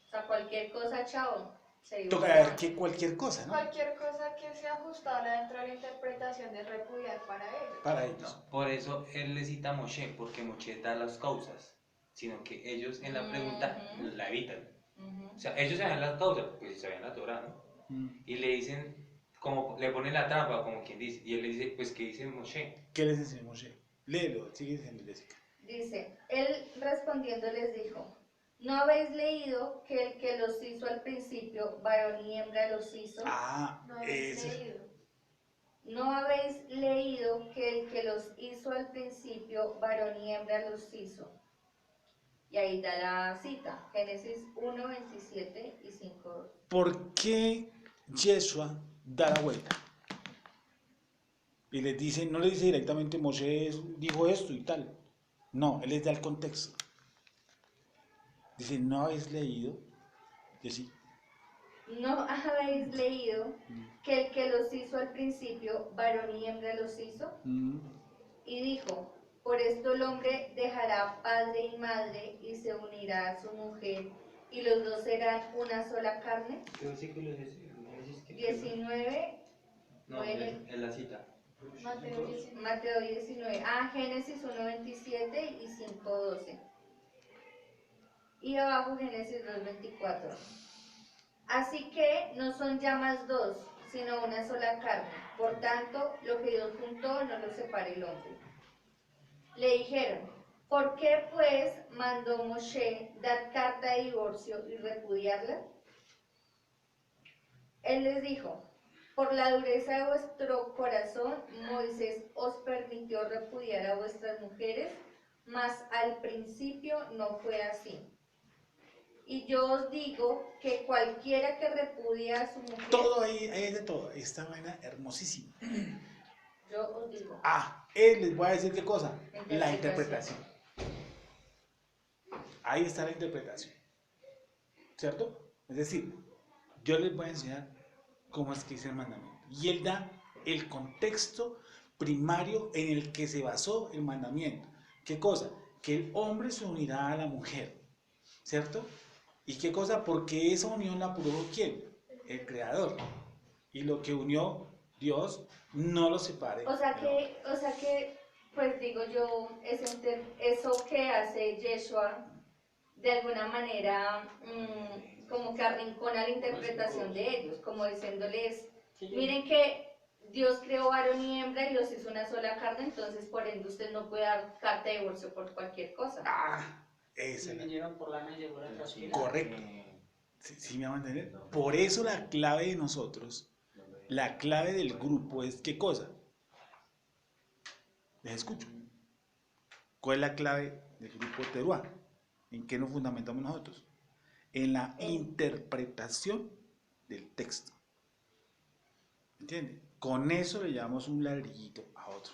O sea, cualquier cosa, chao. Se toca divorciaban. ver que cualquier cosa, ¿no? Cualquier cosa que se ajustara dentro de la interpretación de repudiar para ellos. Para ellos. No, por eso él le cita a Moshe, porque Moshe da las causas, sino que ellos en la pregunta Ujú. la evitan. Ujú. O sea, ellos sabían las causas, pues si sabían la Torah, ¿no? Y le dicen, como le ponen la trampa, como quien dice, y él le dice, pues ¿qué dice Moshe? ¿Qué les enseñó Moshe? Léelo, sigue diciendo Jessica. Dice, él respondiendo les dijo, ¿no habéis leído que el que los hizo al principio, varón y hembra los hizo? Ah, No habéis eso. leído. ¿No habéis leído que el que los hizo al principio, varón y hembra los hizo? Y ahí da la cita, Génesis 1, 27 y 5. ¿Por qué Yeshua da la vuelta? Y les dice, no le dice directamente Moshe dijo esto y tal. No, él les da el contexto. Dice, ¿no habéis leído? Yo sí. ¿No habéis leído que el que los hizo al principio, varón y hembra los hizo? Y dijo, por esto el hombre dejará padre y madre y se unirá a su mujer, y los dos serán una sola carne. ¿Qué versículo es ese? 19, No, en la cita. Mateo 19. Mateo 19, Génesis 1, 27 y 5, 12. Y abajo Génesis 2, 24. Así que no son ya más dos, sino una sola carne. Por tanto, lo que Dios juntó no lo separe el hombre. Le dijeron, ¿por qué pues mandó Moshe dar carta de divorcio y repudiarla? Él les dijo, por la dureza de vuestro corazón, Moisés os permitió repudiar a vuestras mujeres, mas al principio no fue así. Y yo os digo que cualquiera que repudia a su mujer... Todo ahí es de todo. Esta vaina hermosísima. Yo os digo. Él les voy a decir qué cosa. La Interpretación. interpretación. Ahí está la interpretación. ¿Cierto? Es decir, yo les voy a enseñar cómo es que dice el mandamiento. Y él da el contexto primario en el que se basó el mandamiento. ¿Qué cosa? Que el hombre se unirá a la mujer. ¿Cierto? ¿Y qué cosa? Porque esa unión la produjo ¿quién? El Creador. Y lo que unió Dios no lo separe. O sea que, pues digo yo, eso que hace Yeshua, de alguna manera, como que arrincona la interpretación de ellos, como diciéndoles, miren que Dios creó varón y hembra y los hizo una sola carne, entonces por ende usted no puede dar carta de divorcio por cualquier cosa. Y Esa es la... vinieron por lana y llegó la transpiración. Correcto. ¿Sí me van a entender? Por eso la clave de nosotros, la clave del grupo es ¿qué cosa? Les escucho. ¿Cuál es la clave del grupo Teruá? ¿En qué nos fundamentamos nosotros? En la interpretación del texto. ¿Entiendes? Con eso le llamamos un ladrillito a otro.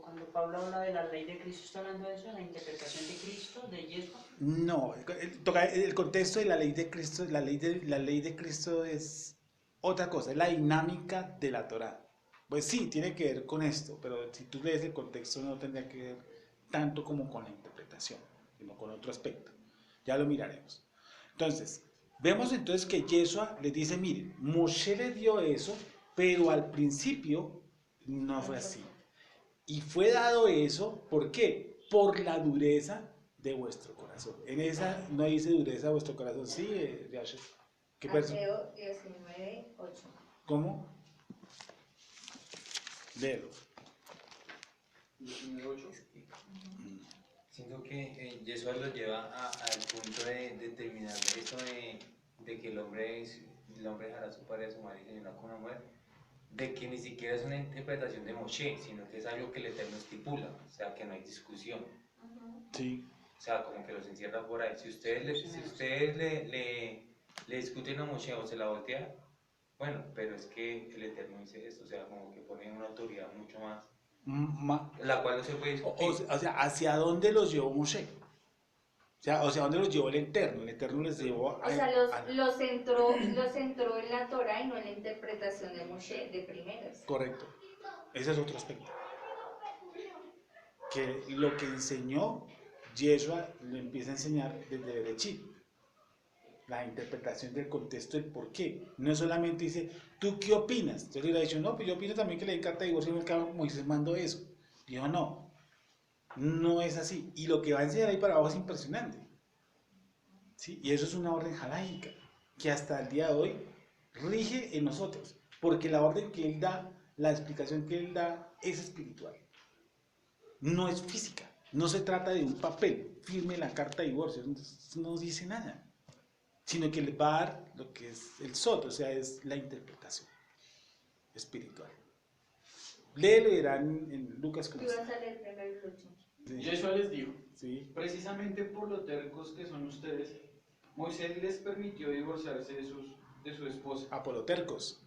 Cuando Pablo habla de la ley de Cristo, ¿está hablando de eso? ¿De la interpretación de Cristo, de Yeshua? No, el contexto de la ley de Cristo, la ley de Cristo es otra cosa, es la dinámica de la Torá. Pues sí, tiene que ver con esto, pero si tú lees el contexto no tendría que ver tanto como con la interpretación, sino con otro aspecto. Ya lo miraremos. Entonces, vemos entonces que Yeshua les dice, miren, Moshe les dio eso, pero al principio no fue así. Y fue dado eso, ¿por qué? Por la dureza de vuestro corazón. En esa no dice dureza de vuestro corazón, ¿sí, Yashua? ¿Qué persona? Mateo 19, 8. ¿Cómo? Léelo. 19:8. Siento que Yeshua lo lleva al punto de determinar esto de que el hombre dejará a su padre y a su madre y se unirá con una mujer, de que ni siquiera es una interpretación de Moshe, sino que es algo que el Eterno estipula, o sea, que no hay discusión. Sí. O sea, como que los encierra por ahí. Si ustedes le discuten a Moshe o se la voltean, bueno, pero es que el Eterno dice esto, o sea, como que pone una autoridad mucho más, la cual no se puede discutir. O sea, ¿hacia dónde los llevó Moshe? O sea, ¿dónde los llevó el Eterno? El Eterno les llevó O sea, los centró en la Torah y no en la interpretación de Moshe de primeras. Correcto. Ese es otro aspecto. Que lo que enseñó Yeshua lo empieza a enseñar desde Berechit. la interpretación del contexto del por qué. No es solamente dice, ¿tú qué opinas? Entonces le hubiera dicho, no, pues yo opino también que le den carta de divorcio, en el caso Moisés mandó eso. Dijo, no, no es así. Y lo que va a enseñar ahí para abajo es impresionante. ¿Sí? Y eso es una orden jalágica que hasta el día de hoy rige en nosotros, porque la orden que él da, la explicación que él da es espiritual, no es física. No se trata de un papel, firme la carta de divorcio, no dice nada, sino que le va a dar lo que es el sot, o sea, es la interpretación espiritual. Léelo y verán en Lucas Tú cómo vas está. a leer primero, Lucho. Sí. Yeshua les dijo, Sí. precisamente por lo tercos que son ustedes, Moisés les permitió divorciarse de su esposa. Apolotercos.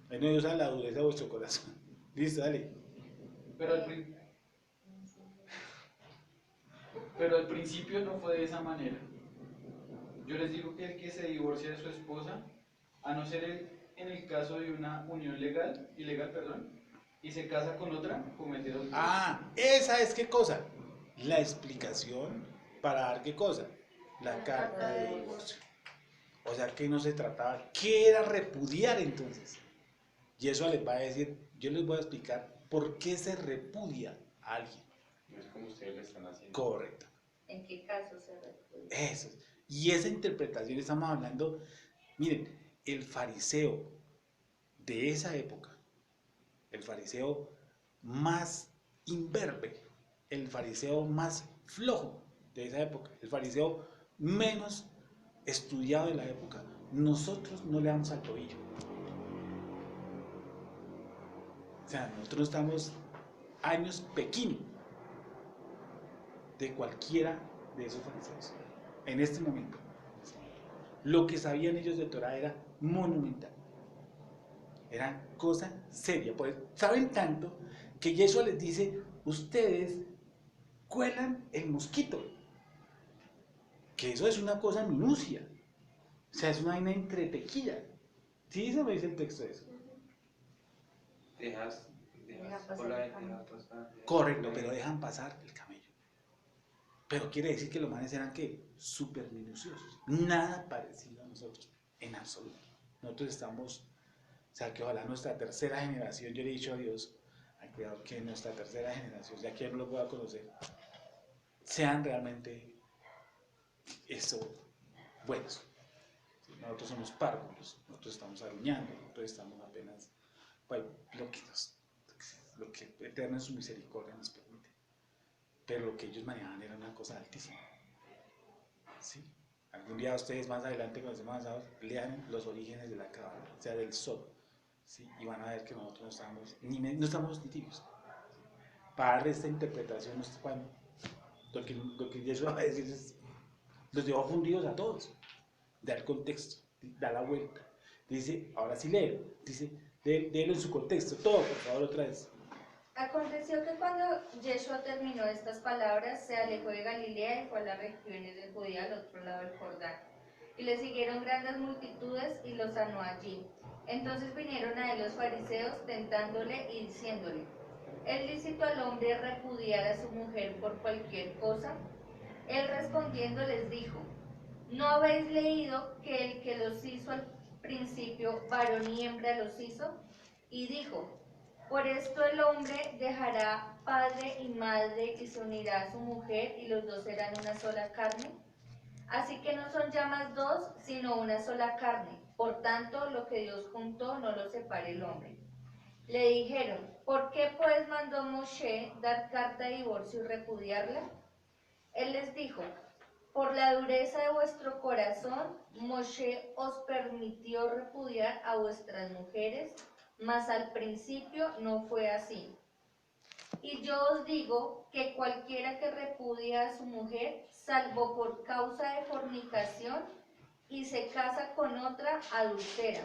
Ahí no usa la dureza de vuestro corazón. Listo, dale. Pero al principio no fue de esa manera. Yo les digo que el que se divorcia de su esposa, a no ser en el caso de una unión ilegal, y se casa con otra, comete adulterio. Ah, esa es qué cosa. La explicación para dar qué cosa. La carta de divorcio. O sea que no se trataba. ¿Qué era repudiar entonces? Y eso les va a decir, yo les voy a explicar por qué se repudia a alguien. No es como ustedes lo están haciendo. Correcto. ¿En qué caso se repudia? Eso. Y esa interpretación estamos hablando, miren, el fariseo de esa época, el fariseo más imberbe, el fariseo más flojo de esa época, el fariseo menos estudiado de la época, nosotros no le damos al tobillo. O sea, nosotros estamos años pequeños de cualquiera de esos fariseos. En este momento, lo que sabían ellos de Torah era monumental. Era cosa seria. Pues, saben tanto que Yeshua les dice, ustedes cuelan el mosquito. Que eso es una cosa minucia. O sea, es una vaina entretejida. ¿Sí se me dice el texto de eso? Dejas pasar por la el camello. dejas pasar. Correcto, pero dejan pasar el camello. Pero quiere decir que los manes eran ¿qué? Súper minuciosos. Nada parecido a nosotros, en absoluto. Nosotros estamos, o sea, que ojalá nuestra tercera generación, yo le he dicho a Dios, ay, cuidado, que nuestra tercera generación, ya que él no lo pueda conocer, sean realmente eso, buenos. Nosotros somos párvulos, nosotros estamos aruñando, nosotros estamos apenas, bueno, lo que eterno en su misericordia nos permite. Pero lo que ellos manejaban era una cosa altísima. ¿Sí? Algún día ustedes más adelante, cuando estén más avanzados, lean los orígenes de la cábala, o sea, del Sod, ¿sí? Y van a ver que nosotros no estamos ni tibios. Para darle esta interpretación, lo que Jesús va a decir es, los dejó fundidos a todos. Da el contexto, da la vuelta. Dice, ahora sí léelo, dice, léelo en su contexto, todo, por favor, otra vez. Aconteció que cuando Yeshua terminó estas palabras, se alejó de Galilea y fue a las regiones de Judea al otro lado del Jordán. Y le siguieron grandes multitudes y lo sanó allí. Entonces vinieron a él los fariseos tentándole y diciéndole, ¿es lícito al hombre repudiar a su mujer por cualquier cosa? Él respondiendo les dijo, ¿no habéis leído que el que los hizo al principio, varón y hembra los hizo? Y dijo, por esto el hombre dejará padre y madre y se unirá a su mujer y los dos serán una sola carne. Así que no son ya más dos, sino una sola carne. Por tanto, lo que Dios juntó no lo separe el hombre. Le dijeron, ¿por qué pues mandó Moshe dar carta de divorcio y repudiarla? Él les dijo, por la dureza de vuestro corazón, Moshe os permitió repudiar a vuestras mujeres, mas al principio no fue así. Y yo os digo que cualquiera que repudia a su mujer, salvo por causa de fornicación, y se casa con otra, adultera.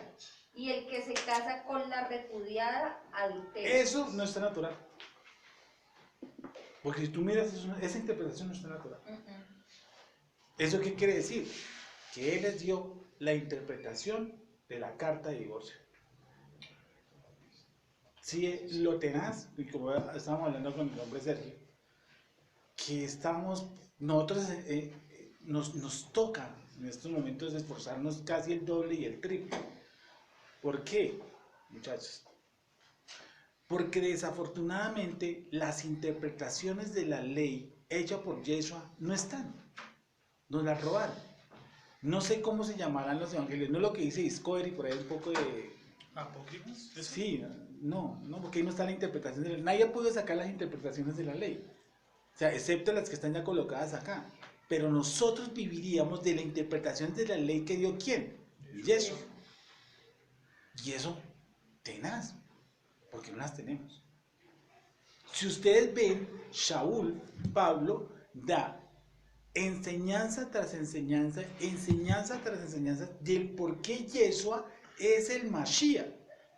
Y el que se casa con la repudiada, adultera. Eso no está natural. Porque si tú miras, esa interpretación no está natural. ¿Eso qué quiere decir? Que él les dio la interpretación de la carta de divorcio. Si lo tenás, y como estábamos hablando con el hombre Sergio, que nosotros nos toca en estos momentos esforzarnos casi el doble y el triple. ¿Por qué, muchachos? Porque desafortunadamente las interpretaciones de la ley hecha por Yeshua no están, nos las robaron. No sé cómo se llamarán los evangelios, no lo que dice Discovery, por ahí un poco de... ¿Apócrifos? ¿Eso? Sí, no, porque ahí no está la interpretación de la ley. Nadie puede sacar las interpretaciones de la ley, o sea, excepto las que están ya colocadas acá. Pero nosotros viviríamos de la interpretación de la ley que dio ¿quién? Yeshua. Y eso, tenaz, porque no las tenemos. Si ustedes ven, Shaul, Pablo, da enseñanza tras enseñanza, enseñanza tras enseñanza del por qué Yeshua es el Mashiach,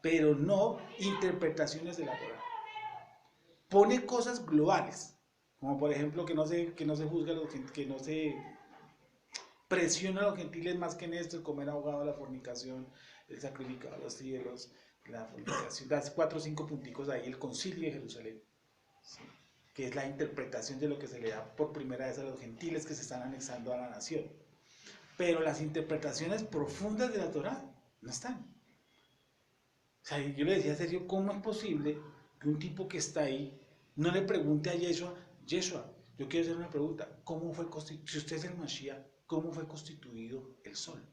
pero no interpretaciones de la Torah. Pone cosas globales, como por ejemplo que no se juzga a los que no se presiona a los gentiles más que en esto, el comer ahogado, la fornicación, el sacrificado a los ídolos, la fornicación, das 4 o 5 punticos ahí, el concilio de Jerusalén, ¿sí? Que es la interpretación de lo que se le da por primera vez a los gentiles que se están anexando a la nación. Pero las interpretaciones profundas de la Torá no están. O sea, yo le decía a Sergio, ¿cómo es posible que un tipo que está ahí no le pregunte a Yeshua, Yeshua, yo quiero hacer una pregunta, ¿cómo fue constituido, si usted es el Mashiach, cómo fue constituido el sol?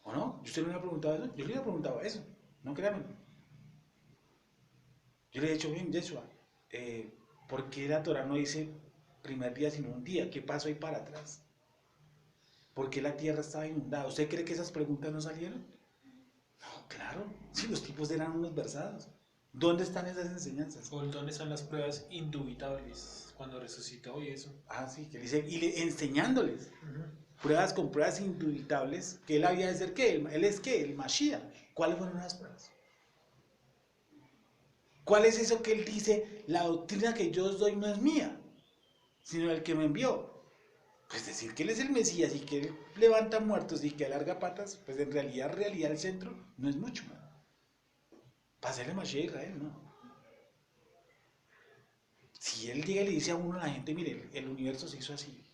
¿O no? ¿Usted no le ha preguntado eso? Yo le he preguntado eso, no créanme. Yo le he dicho, bien, Yeshua, ¿por qué la Torah no dice primer día sino un día? ¿Qué pasó ahí para atrás? ¿Por qué la tierra estaba inundada? ¿Usted cree que esas preguntas no salieron? No, claro, si los tipos eran unos versados. ¿Dónde están esas enseñanzas? ¿O dónde están las pruebas indubitables cuando resucitó y eso? Ah, sí, que dice, enseñándoles pruebas con pruebas indubitables que él había de ser ¿qué? Él es ¿qué? El Mashiach. ¿Cuáles fueron las pruebas? ¿Cuál es eso que él dice? La doctrina que yo os doy no es mía, sino el que me envió. Pues decir que él es el Mesías y que él levanta muertos y que alarga patas, pues en realidad el centro no es mucho. Para ser el Mashiach de Israel, no. Si él llega y le dice a uno a la gente, mire, el universo se hizo así,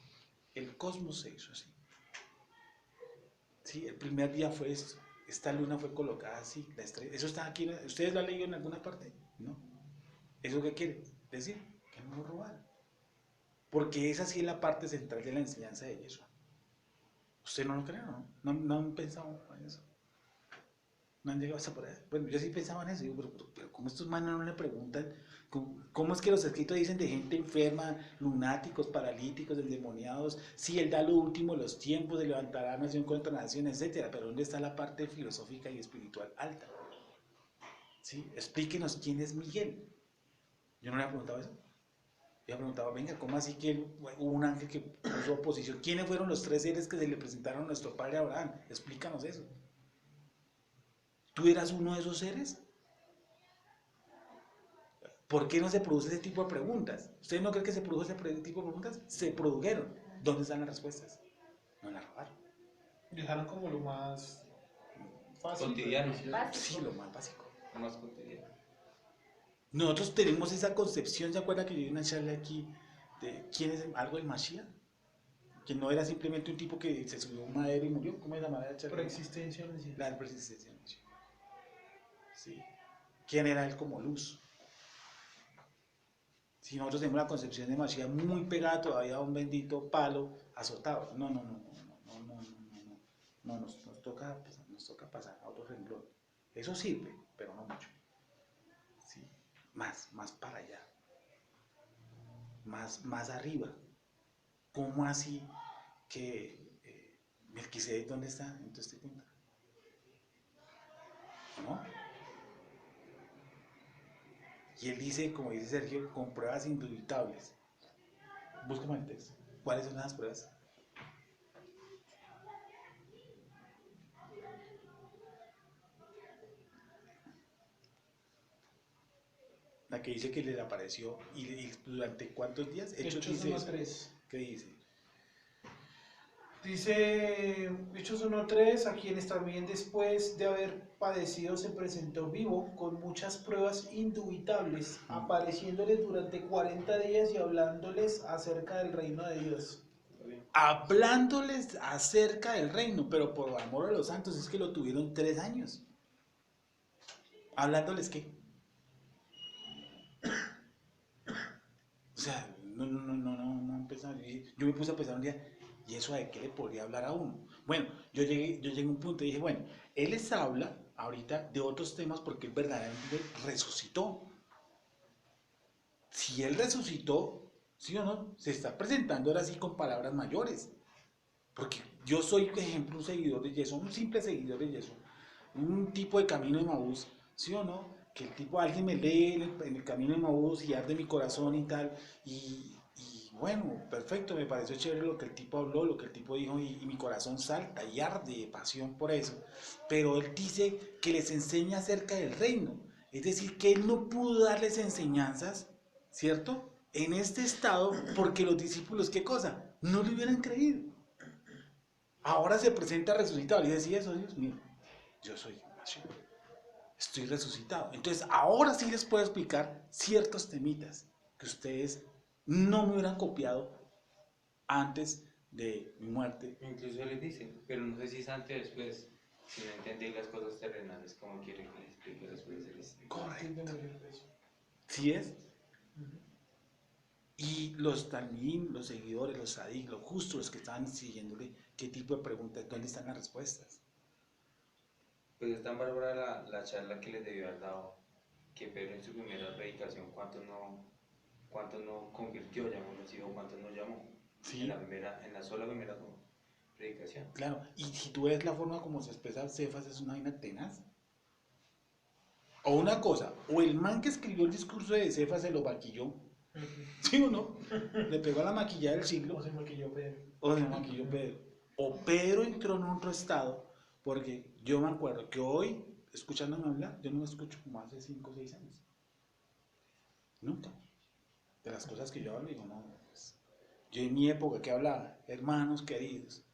el cosmos se hizo así. Sí, el primer día fue esto, esta luna fue colocada así, la estrella, eso está aquí, ¿ustedes lo han leído en alguna parte? No. ¿Eso qué quiere decir? Que no lo robaron. Porque esa sí es la parte central de la enseñanza de Yeshua. ¿Usted no lo cree, no? ¿No han pensado en eso? ¿No han llegado hasta por ahí? Bueno, yo sí pensaba en eso, digo, pero ¿cómo estos manos no le preguntan? ¿Cómo es que los escritos dicen de gente enferma, lunáticos, paralíticos, endemoniados? Sí, él da lo último, los tiempos de levantar nación contra nación, etcétera, pero ¿dónde está la parte filosófica y espiritual alta? ¿Sí? Explíquenos quién es Miguel. Yo no le he preguntado eso. Yo le preguntaba, venga, ¿cómo así que hubo un ángel que puso oposición? ¿Quiénes fueron los 3 seres que se le presentaron a nuestro padre Abraham? Explícanos eso. ¿Tú eras uno de esos seres? ¿Por qué no se produce ese tipo de preguntas? ¿Ustedes no creen que se produjo ese tipo de preguntas? Se produjeron. ¿Dónde están las respuestas? No las robaron. Dejaron como lo más fácil. Cotidiano. Sí, lo más básico. Lo más cotidiano. Nosotros tenemos esa concepción, ¿se acuerdan que yo di una charla aquí de quién es algo del Mashiach? Que no era simplemente un tipo que se subió a un madero y murió. ¿Cómo es la manera de charla? Preexistencia. La preexistencia. Sí. ¿Quién era él como luz? Si nosotros tenemos la concepción de Mashiach muy pegada todavía a un bendito palo azotado. No, nos toca pasar a otro renglón. Eso sirve, pero no mucho. Sí. Más para allá. Más arriba. ¿Cómo así que Melquisedec dónde está en todo este punto? ¿No? Y él dice, como dice Sergio, con pruebas indubitables. Búscame el texto. ¿Cuáles son las pruebas? La que dice que le apareció y durante cuántos días. Hechos dice 1:3. ¿Qué dice? Dice Hechos 1:3, a quienes también después de haber padecido se presentó vivo con muchas pruebas indubitables, apareciéndoles durante 40 días y hablándoles acerca del reino de Dios. hablándoles acerca del reino, pero por amor a los santos es que lo tuvieron 3 años. ¿Hablándoles qué? O sea, no empezaba. Yo me puse a pensar un día, ¿y eso de qué le podría hablar a uno? Bueno, yo llegué a un punto y dije, bueno, él les habla ahorita de otros temas porque él verdaderamente resucitó. Si él resucitó, ¿sí o no? Se está presentando ahora sí con palabras mayores. Porque yo soy, por ejemplo, un seguidor de Jesús, un simple seguidor de Jesús, un tipo de camino de Maús, ¿sí o no? Que el tipo, alguien me lee en el camino de Maús y arde mi corazón y tal, y bueno, perfecto, me pareció chévere lo que el tipo habló, lo que el tipo dijo, y mi corazón salta y arde de pasión por eso. Pero él dice que les enseña acerca del reino, es decir, que él no pudo darles enseñanzas, ¿cierto? En este estado, porque los discípulos, ¿qué cosa? No le hubieran creído. Ahora se presenta resucitado. Y decía eso, Dios mío, yo soy Mashiach, estoy resucitado. Entonces, ahora sí les puedo explicar ciertos temitas que ustedes no me hubieran copiado antes de mi muerte. Incluso les dice, pero no sé si es antes o después. Si no entendéis las cosas terrenales, ¿cómo quiere que les explique las cosas celestiales? Correcto. ¿Sí es? Y los talmín, los seguidores, los sadik, los justos, los que estaban siguiéndole, ¿qué tipo de preguntas? ¿Dónde están las respuestas? Pues es tan bárbara la charla que les debió haber dado, que Pedro en su primera predicación, ¿cuántos no convirtió, llamémoslo así, o cuántos no llamó? Sí. En la sola primera predicación. Claro, y si tú ves la forma como se expresa Cefas, es una vaina tenaz. O una cosa, o el man que escribió el discurso de Cefas se lo maquilló, ¿sí o no? Le pegó a la maquillada del siglo. O se maquilló Pedro. O se maquilló Pedro. O Pedro entró en otro estado, porque yo me acuerdo que hoy, escuchándome hablar, yo no me escucho como hace 5 o 6 años. Nunca. De las cosas que yo hablo, digo, no, pues, yo en mi época que hablaba, hermanos queridos,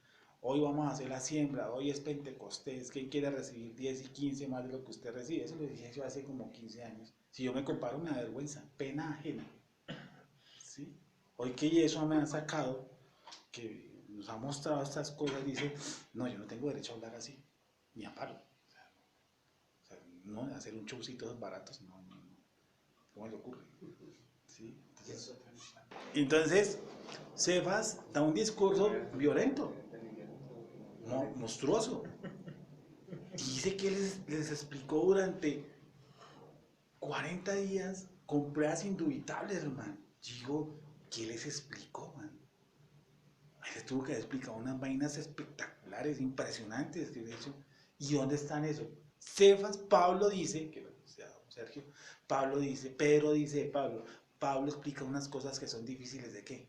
hoy vamos a hacer la siembra, hoy es Pentecostés, ¿quién quiere recibir 10 y 15 más de lo que usted recibe? Eso lo dije yo hace como 15 años. Si yo me comparo, me da vergüenza, pena ajena. ¿Sí? Hoy que eso me han sacado, que nos ha mostrado estas cosas, dice, no, yo no tengo derecho a hablar así, ni a palo. O sea, no, hacer un showcito baratos, no. ¿Cómo le ocurre? ¿Sí? Entonces, Cefas da un discurso violento, monstruoso. Y dice que les explicó durante 40 días con pruebas indubitables, hermano. Digo, ¿qué les explicó, man? Les tuvo que haber explicado unas vainas espectaculares, impresionantes, que de hecho. ¿Y dónde están eso? Cefas, Pablo dice, que Sergio, Pablo dice, Pedro dice de Pablo, Pablo explica unas cosas que son difíciles de qué?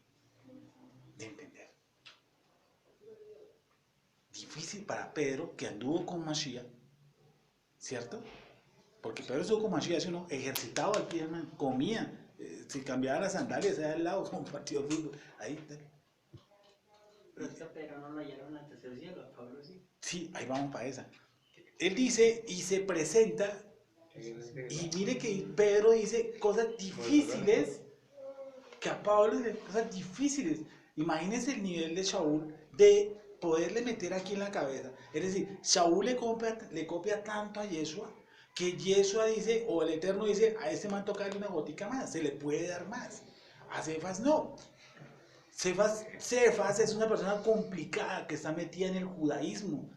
De entender. Difícil para Pedro, que anduvo con Mashiach, ¿cierto? Porque Pedro estuvo con Mashiach, ¿sí o no? Ejercitado al pie, man, comía, se cambiaba las sandalias allá al lado, como partido de fútbol, ahí. Pero es que a Pedro no lo hallaron al tercer cielo, a Pablo sí. Sí, ahí vamos para esa. Él dice y se presenta, y mire que Pedro dice cosas difíciles, que a Pablo dice cosas difíciles. Imagínense el nivel de Shaul de poderle meter aquí en la cabeza. Es decir, Shaul le copia tanto a Yeshua, que Yeshua dice, o el Eterno dice, a este man toca darle una gotica más, se le puede dar más. A Cefas no. Cefas es una persona complicada que está metida en el judaísmo,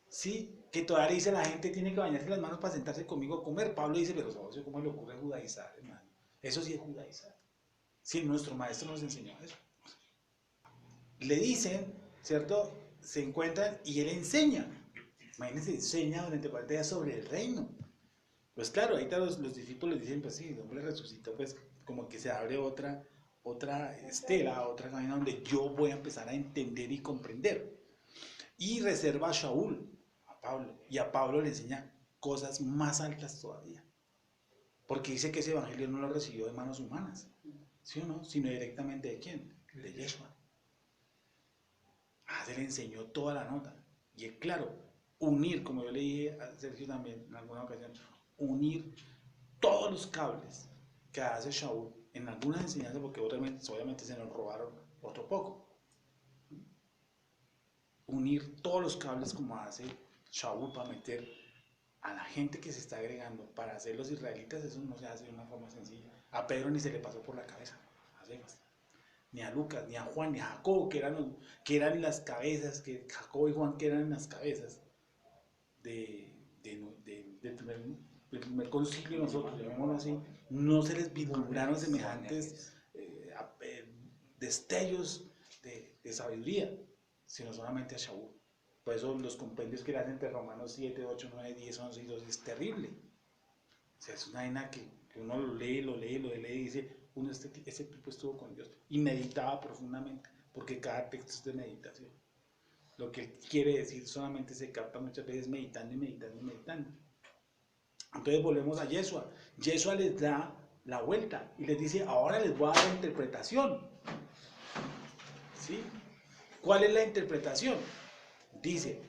¿sí? Que todavía le dice a la gente tiene que bañarse las manos para sentarse conmigo a comer. Pablo dice, pero ¿cómo le ocurre judaizar, hermano? Eso sí es judaizar. Sí, nuestro maestro nos enseñó eso. Le dicen, ¿cierto? Se encuentran y él enseña. Imagínense, enseña durante 40 días sobre el reino. Pues claro, ahorita los discípulos dicen, pues sí, el hombre resucitó, pues como que se abre otra estela, otra camino donde yo voy a empezar a entender y comprender. Y reserva a Shaul, a Pablo, y a Pablo le enseña cosas más altas todavía. Porque dice que ese evangelio no lo recibió de manos humanas, ¿sí o no? Sino directamente de quién? De Yeshua. Se le enseñó toda la nota. Y es claro, unir, como yo le dije a Sergio también en alguna ocasión, unir todos los cables que hace Shaul en algunas enseñanzas, porque obviamente se nos robaron otro poco. unir todos los cables como hace Shaul para meter a la gente que se está agregando para hacer los israelitas, eso no se hace de una forma sencilla. A Pedro ni se le pasó por la cabeza, a Cefas, ni a Lucas, ni a Juan, ni a Jacobo, que eran las cabezas, que Jacobo y Juan que eran las cabezas del primer concilio, nosotros llamémoslo así, no se les vislumbraron semejantes destellos de sabiduría, sino solamente a Shaul. Por eso los compendios que le hacen entre Romanos 7, 8, 9, 10, 11 y 12 es terrible. O sea, es una vaina que uno lo lee y dice, ese tipo estuvo con Dios y meditaba profundamente, porque cada texto es de meditación. Lo que quiere decir solamente se capta muchas veces meditando. Entonces volvemos a Yeshua. Yeshua les da la vuelta y les dice, ahora les voy a dar la interpretación. ¿Sí? ¿Cuál es la interpretación? Dice,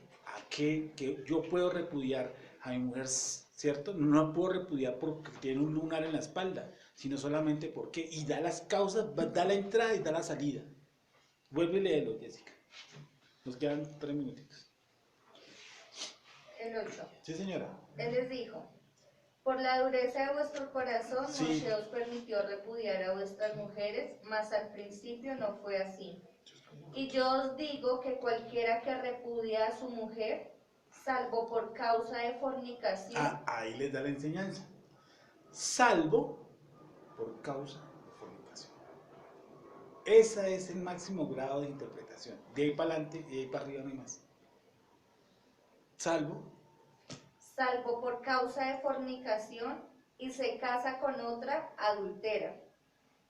que yo puedo repudiar a mi mujer, ¿cierto? No la puedo repudiar porque tiene un lunar en la espalda, sino solamente porque, y da las causas, da la entrada y da la salida. Vuelve y léelo, Jessica. Nos quedan 3 minutitos. El 8. Sí, señora. Él les dijo, por la dureza de vuestro corazón, Sí. Moshe os permitió repudiar a vuestras mujeres, mas al principio no fue así. Y yo os digo que cualquiera que repudia a su mujer, salvo por causa de fornicación, Ahí les da la enseñanza. Salvo por causa de fornicación. Ese es el máximo grado de interpretación. De ahí para adelante y de ahí para arriba no hay más. Salvo por causa de fornicación, y se casa con otra, adultera.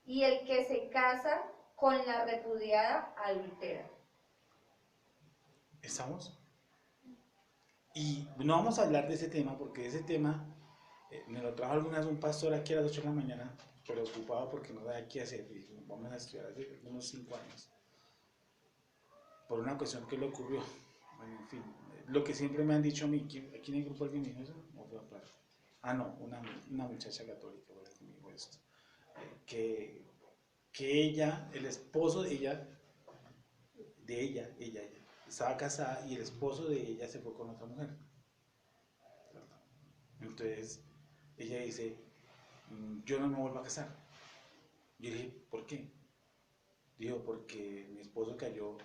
Y el que se casa con la repudiada, adultera. ¿Estamos? Y no vamos a hablar de ese tema porque ese tema me lo trajo alguna vez un pastor aquí a las 8 de la mañana, preocupado porque no sabía qué hacer. Y dijo, vamos a estudiar hace unos 5 años. Por una cuestión que le ocurrió. Bueno, en fin, lo que siempre me han dicho a mí, ¿aquí en el grupo alguien me dijo eso? ¿O fue aparte? No, una muchacha católica fue la que me dijo esto. Que ella, el esposo de ella, estaba casada y el esposo de ella se fue con otra mujer. Entonces ella dice, yo no me vuelvo a casar. Yo le dije, ¿por qué? Dijo, porque mi esposo cayó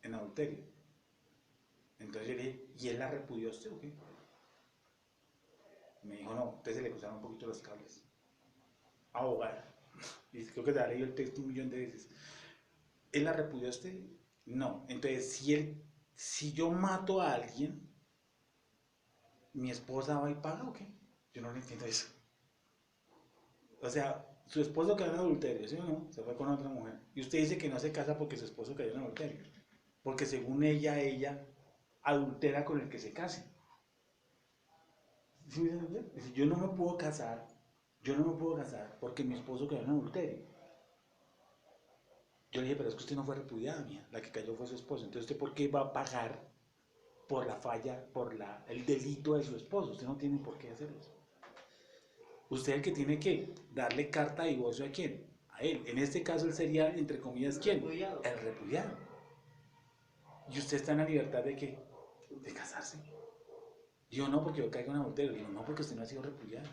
en adulterio. Entonces yo le dije, ¿y él la repudió a usted o qué? Me dijo, no, entonces se le cruzaron un poquito los cables. Abogada. Y creo que te ha leído el texto 1.000.000 de veces. ¿Él la repudió a usted? No. Entonces, si yo mato a alguien, ¿mi esposa va y paga o qué? Yo no le entiendo eso. O sea, su esposo cayó en adulterio, ¿sí o no? Se fue con otra mujer. Y usted dice que no se casa porque su esposo cayó en adulterio. Porque según ella adultera con el que se case. ¿Sí me entiende? Dice, yo no me puedo casar porque mi esposo cayó en adulterio. Yo le dije, pero es que usted no fue repudiada, mía, la que cayó fue su esposo. Entonces, ¿usted por qué va a pagar por la falla, el delito de su esposo? Usted no tiene por qué hacer eso. Usted es el que tiene que darle carta de divorcio a quién, a él. En este caso, él sería, entre comillas, ¿quién? Repudiado. El repudiado. Y usted está en la libertad de ¿qué? De casarse. Yo no, porque yo caigo en adulterio. Digo, no, porque usted no ha sido repudiado.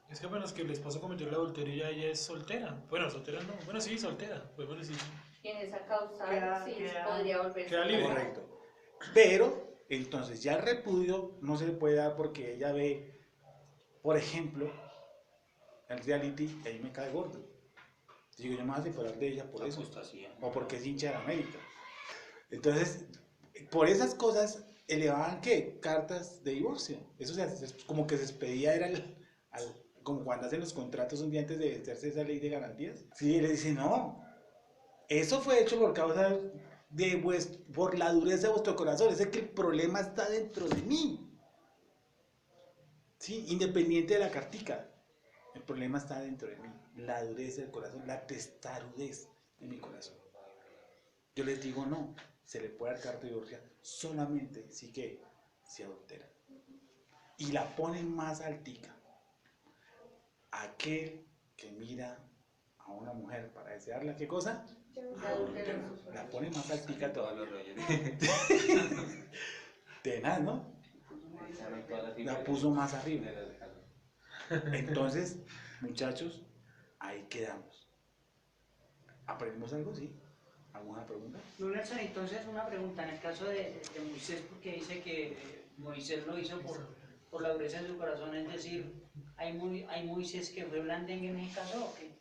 Es que apenas que el esposo cometió el adulterio ya ella es soltera. Bueno, soltera no. Bueno, sí, soltera. Podemos decir. Y en esa causa sí Queda podría volverse queda libre. Correcto. Pero, entonces, ya el repudio no se le puede dar porque ella ve, por ejemplo, el reality, y ahí me cae gordo. Digo, yo me voy a separar de ella por eso. O porque es hincha de América. Entonces, por esas cosas, elevaban, ¿qué? Cartas de divorcio. Eso como que se despedía, era como cuando hacen los contratos un día antes de vencerse esa ley de garantías. Sí, le dice, no, eso fue hecho por causa por la dureza de vuestro corazón. Es que el problema está dentro de mí. Sí, independiente de la cartica. El problema está dentro de mí. La dureza del corazón, la testarudez de mi corazón. Yo les digo, no, se le puede dar carta de divorcio solamente si que se adultera. Y la ponen más altica. Aquel que mira a una mujer para desearla, ¿qué cosa? Adúltero en sus La ojos. pone más altica Todos todavía. los rollos. Tenaz, ¿no? Revisaron todas las La fibras puso más arriba. de las cajas. Entonces, muchachos, ahí quedamos. ¿Aprendimos algo? Sí. ¿Alguna pregunta? Nelson, entonces una pregunta, en el caso de Moisés, porque dice que Moisés lo hizo por la dureza de su corazón, es decir, hay Moisés que fue blandengue en ese caso, ¿o qué?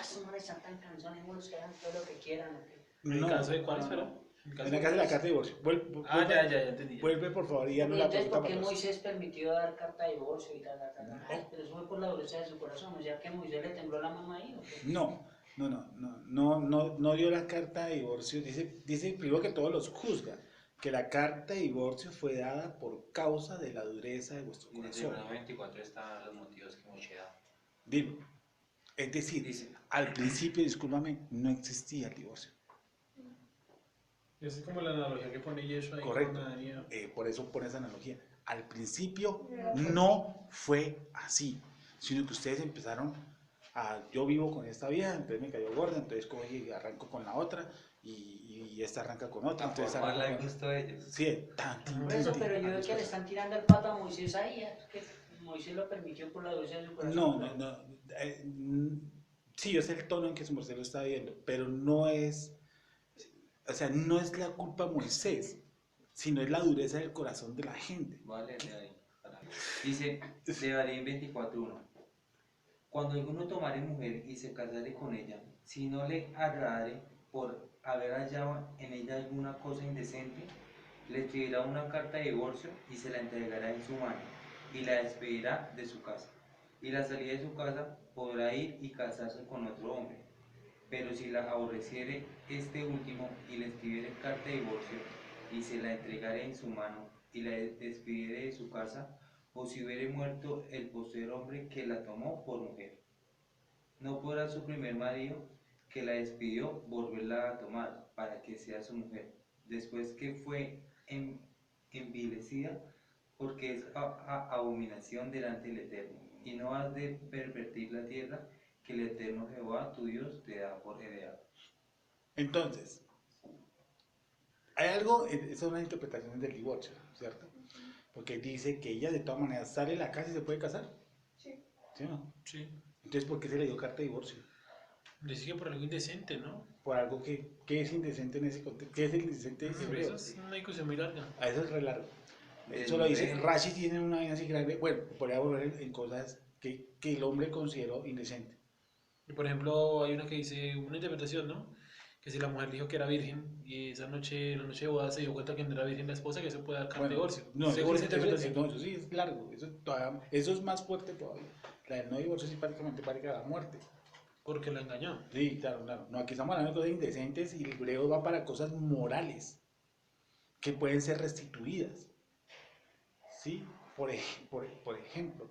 Estos manes están tan cansones, los que hagan todo lo que quieran, ¿o qué? ¿En el caso de cuál, espera? En la casa de la carta de divorcio. Ya entendí. Vuelve, por favor, y ya no la Entonces, pregunta ¿por qué para atrás. Moisés permitió dar carta de divorcio y tal? Pero eso fue por la dureza de su corazón, o sea que Moisés le tembló la mano ahí, ¿o qué? No dio la carta de divorcio. Dice primero que todos los juzga, que la carta de divorcio fue dada por causa de la dureza de vuestro Y en el corazón. versículo 24 están los motivos que Moshe da. Dilo. Es decir, Dice, al principio, discúlpame, no existía el divorcio. Esa es como la analogía que pone Yeshua ahí. Correcto. con Adán y Eva. Por eso pone esa analogía. Al principio no fue así, sino que ustedes empezaron a, yo vivo con esta vieja, entonces me cayó gorda, entonces cojo y arranco con la otra, y esta arranca con otra, a entonces formarla arranco al con... gusto de ellos. Sí, Por eso, pero yo veo que le están tirando el pato a Moisés ahí, es que Moisés lo permitió por la dureza de su corazón. No. Sí, yo sé el tono en que su merced lo está viendo, pero no es, o sea, no es la culpa de Moisés, sino es la dureza del corazón de la gente. Vale, de ahí. Dice, Devarim 24:1. Cuando alguno tomare mujer y se casare con ella, si no le agradare por haber hallado en ella alguna cosa indecente, le escribirá una carta de divorcio y se la entregará en su mano, y la despedirá de su casa. Y la salida de su casa podrá ir y casarse con otro hombre. Pero si la aborreciere este último y le escribiere carta de divorcio y se la entregare en su mano y la despidiere de su casa, o si hubiere muerto el postrer hombre que la tomó por mujer, no podrá su primer marido que la despidió volverla a tomar para que sea su mujer, después que fue envilecida, porque es abominación delante del Eterno, y no has de pervertir la tierra que el Eterno Jehová tu Dios te da por heredad. Entonces, hay algo, esas son las interpretaciones del divorcio, ¿cierto? Porque dice que ella de todas maneras sale de la casa y se puede casar. Sí. ¿Sí o no? Sí. Entonces, ¿por qué se le dio carta de divorcio? Dice que por algo indecente, ¿no? Por algo que es indecente en ese contexto. ¿Qué es el indecente Pero hebreo? eso es una discusión muy larga. A eso es re largo. Del Eso lo dice, hombre. Rashi tiene una vaina así grande. Bueno, podría volver en cosas que el hombre consideró indecente. Y por ejemplo, hay una que dice, una interpretación, ¿no? Que si la mujer dijo que era virgen y esa noche, la noche de boda, se dio cuenta que no era virgen la esposa, que se puede dar carta de divorcio. No, según esa eso interpretación. no, eso sí es largo. Eso es más fuerte todavía. La del no divorcio sí prácticamente parece la muerte. Porque la engañó. Sí, claro. No, aquí estamos hablando de cosas indecentes y el hebreo va para cosas morales que pueden ser restituidas. ¿Sí? Por ejemplo,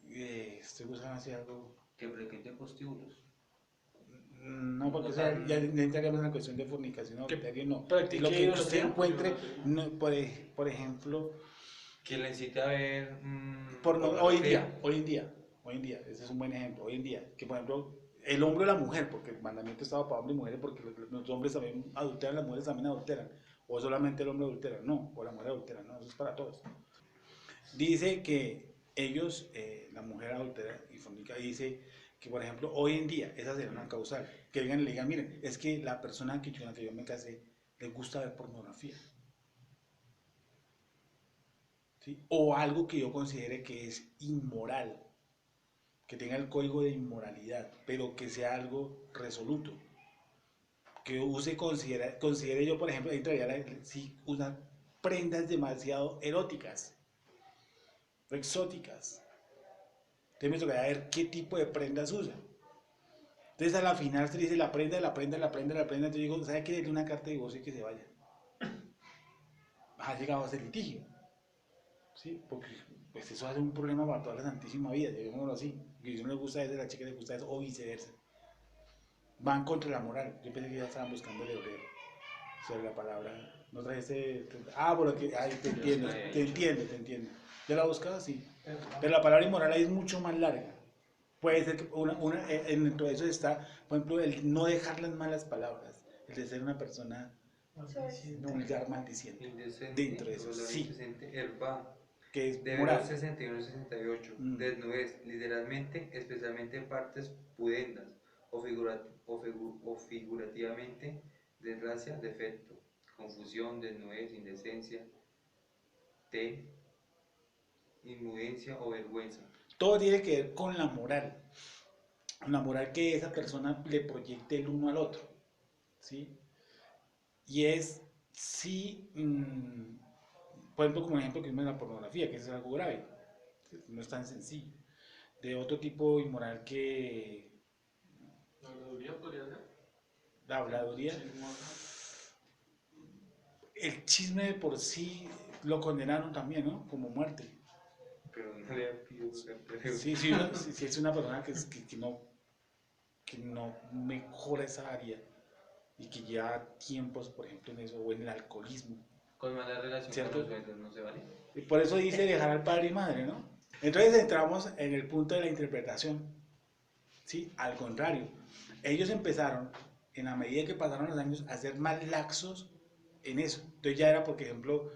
estoy buscando así algo. Que frecuente prostíbulos. No, porque o sea, ya entraríamos en la cuestión de fornicación o Que adulterio, no. practique Lo que idolatría, usted encuentre, porque no, por ejemplo, Que le incite a ver. hoy en día, ese es un buen ejemplo, hoy en día, que por ejemplo, el hombre o la mujer, porque el mandamiento estaba para hombres y mujeres, porque los hombres también adulteran, las mujeres también adulteran, o solamente el hombre adultera, no, o la mujer adultera, no, eso es para todos. Dice que ellos, la mujer adultera y fornica, dice que por ejemplo, hoy en día, esa sería una causal, que vengan y le digan, miren, es que la persona con la que yo me casé, le gusta ver pornografía. ¿Sí? O algo que yo considere que es inmoral, que tenga el código de inmoralidad, pero que sea algo resoluto. Que considere yo, por ejemplo, si usan prendas demasiado eróticas, o exóticas. Entonces me tocaría ver qué tipo de prendas usa. Entonces a la final se dice la prenda. Entonces yo digo, ¿sabe qué? Dele una carta de divorcio y que se vaya. Ha llegado a ser litigio. ¿Sí? Porque pues eso hace un problema para toda la santísima vida, digámoslo así. Que si no le gusta eso, a la chica le gusta eso, o viceversa. Van contra la moral. Yo pensé que ya estaban buscando el hebreo sobre la palabra. No trajiste. Porque. Ay, te entiendo. Ya la buscaba, sí. Pero la palabra inmoral ahí es mucho más larga. Puede ser que dentro de eso está, por ejemplo, el no dejar las malas palabras, el de ser una persona vulgar, maldiciente. Indecente, Dentro de eso, olor sí, indecente, herba, que es de moral. Hebreos 61-68, desnudez, literalmente, especialmente partes pudendas, o figurativamente, desgracia, defecto, confusión, desnudez, indecencia, inmudencia o vergüenza. Todo tiene que ver con la moral que esa persona le proyecte el uno al otro, ¿sí? Y es, sí, por ejemplo, como ejemplo que vimos en la pornografía, que es algo grave, no es tan sencillo. De otro tipo inmoral que La habladuría podría ser. la habladuría, el chisme de por sí lo condenaron también, ¿no? Como muerte. Pero no le pido Sí, sí, es una persona que no mejora esa área y que lleva tiempos, por ejemplo, en eso, o en el alcoholismo. con mala relación ¿Cierto? con los suegros no se vale. Y por eso dice dejar al padre y madre, ¿no? Entonces entramos en el punto de la interpretación, ¿sí? Al contrario, ellos empezaron, en la medida que pasaron los años, a ser más laxos en eso. Entonces ya era, por ejemplo,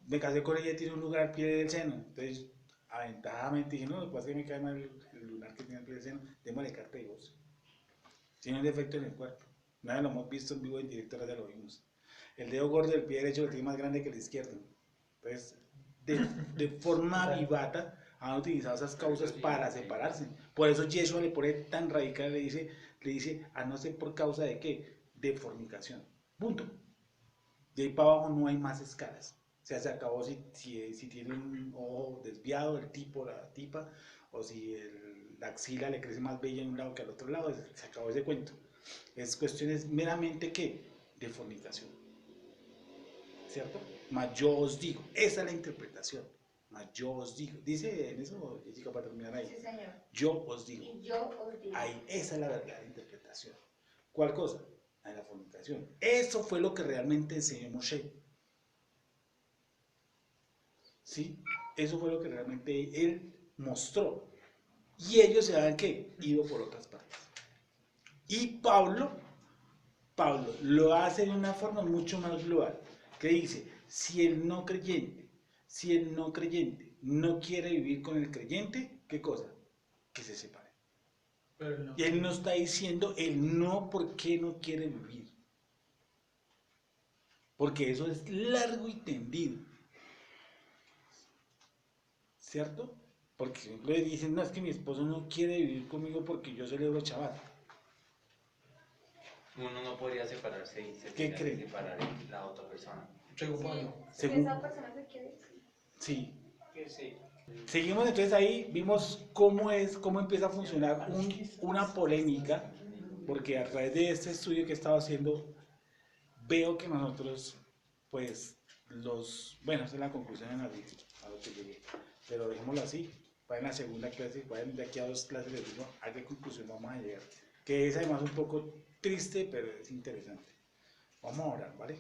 me casé con ella y tiene un lugar al pie del seno. Entonces, aventajadamente dije, no, lo que pasa es que me cae mal el lunar que tiene al pie del seno, démosle carta de divorcio. Tiene un defecto en el cuerpo. Nada lo hemos visto en vivo, en directo, ahora ya lo vimos. El dedo gordo del pie derecho lo tiene más grande que el izquierdo. Entonces, de forma vivata han utilizado esas causas para separarse. Por eso Yeshua le pone tan radical, le dice, a no ser por causa de qué, de fornicación. Punto. De ahí para abajo no hay más escalas. O sea, se acabó si tiene un ojo desviado el tipo, la tipa, o si la axila le crece más bella en un lado que al otro lado, se acabó ese cuento. Es cuestiones meramente que de fornicación. ¿Cierto? Mas yo os digo, esa es la interpretación. Mas yo os digo, dice en eso, Jessica, para terminar ahí. Sí, señor. Yo os digo. Y yo os digo. Ahí, esa es la verdadera interpretación. ¿Cuál cosa? La de la fornicación. Eso fue lo que realmente enseñó Moshe. ¿Sí? Eso fue lo que realmente él mostró. Y ellos se habían ¿qué? Ido por otras partes. Y Pablo lo hace de una forma mucho más global, que dice, si el no creyente no quiere vivir con el creyente, ¿qué cosa? Que se separe. Pero no. Y él no está diciendo el no por qué no quiere vivir. Porque eso es largo y tendido. ¿Cierto? Porque le dicen, no, es que mi esposo no quiere vivir conmigo porque yo celebro Shabbat. Uno no podría separarse y ¿Qué creen? separar la otra persona. Según Sí, Pablo. si Según- esa persona se quiere, sí. Sí. Sí. Seguimos entonces ahí, vimos cómo empieza a funcionar una polémica, porque a través de este estudio que he estado haciendo, veo que nosotros, pues, bueno, esa es la conclusión a lo que llegué, pero dejémoslo así, para en la segunda clase, vayan de aquí a 2 clases, les digo a qué conclusión vamos a llegar, que es además un poco triste, pero es interesante. Vamos a orar, ¿vale?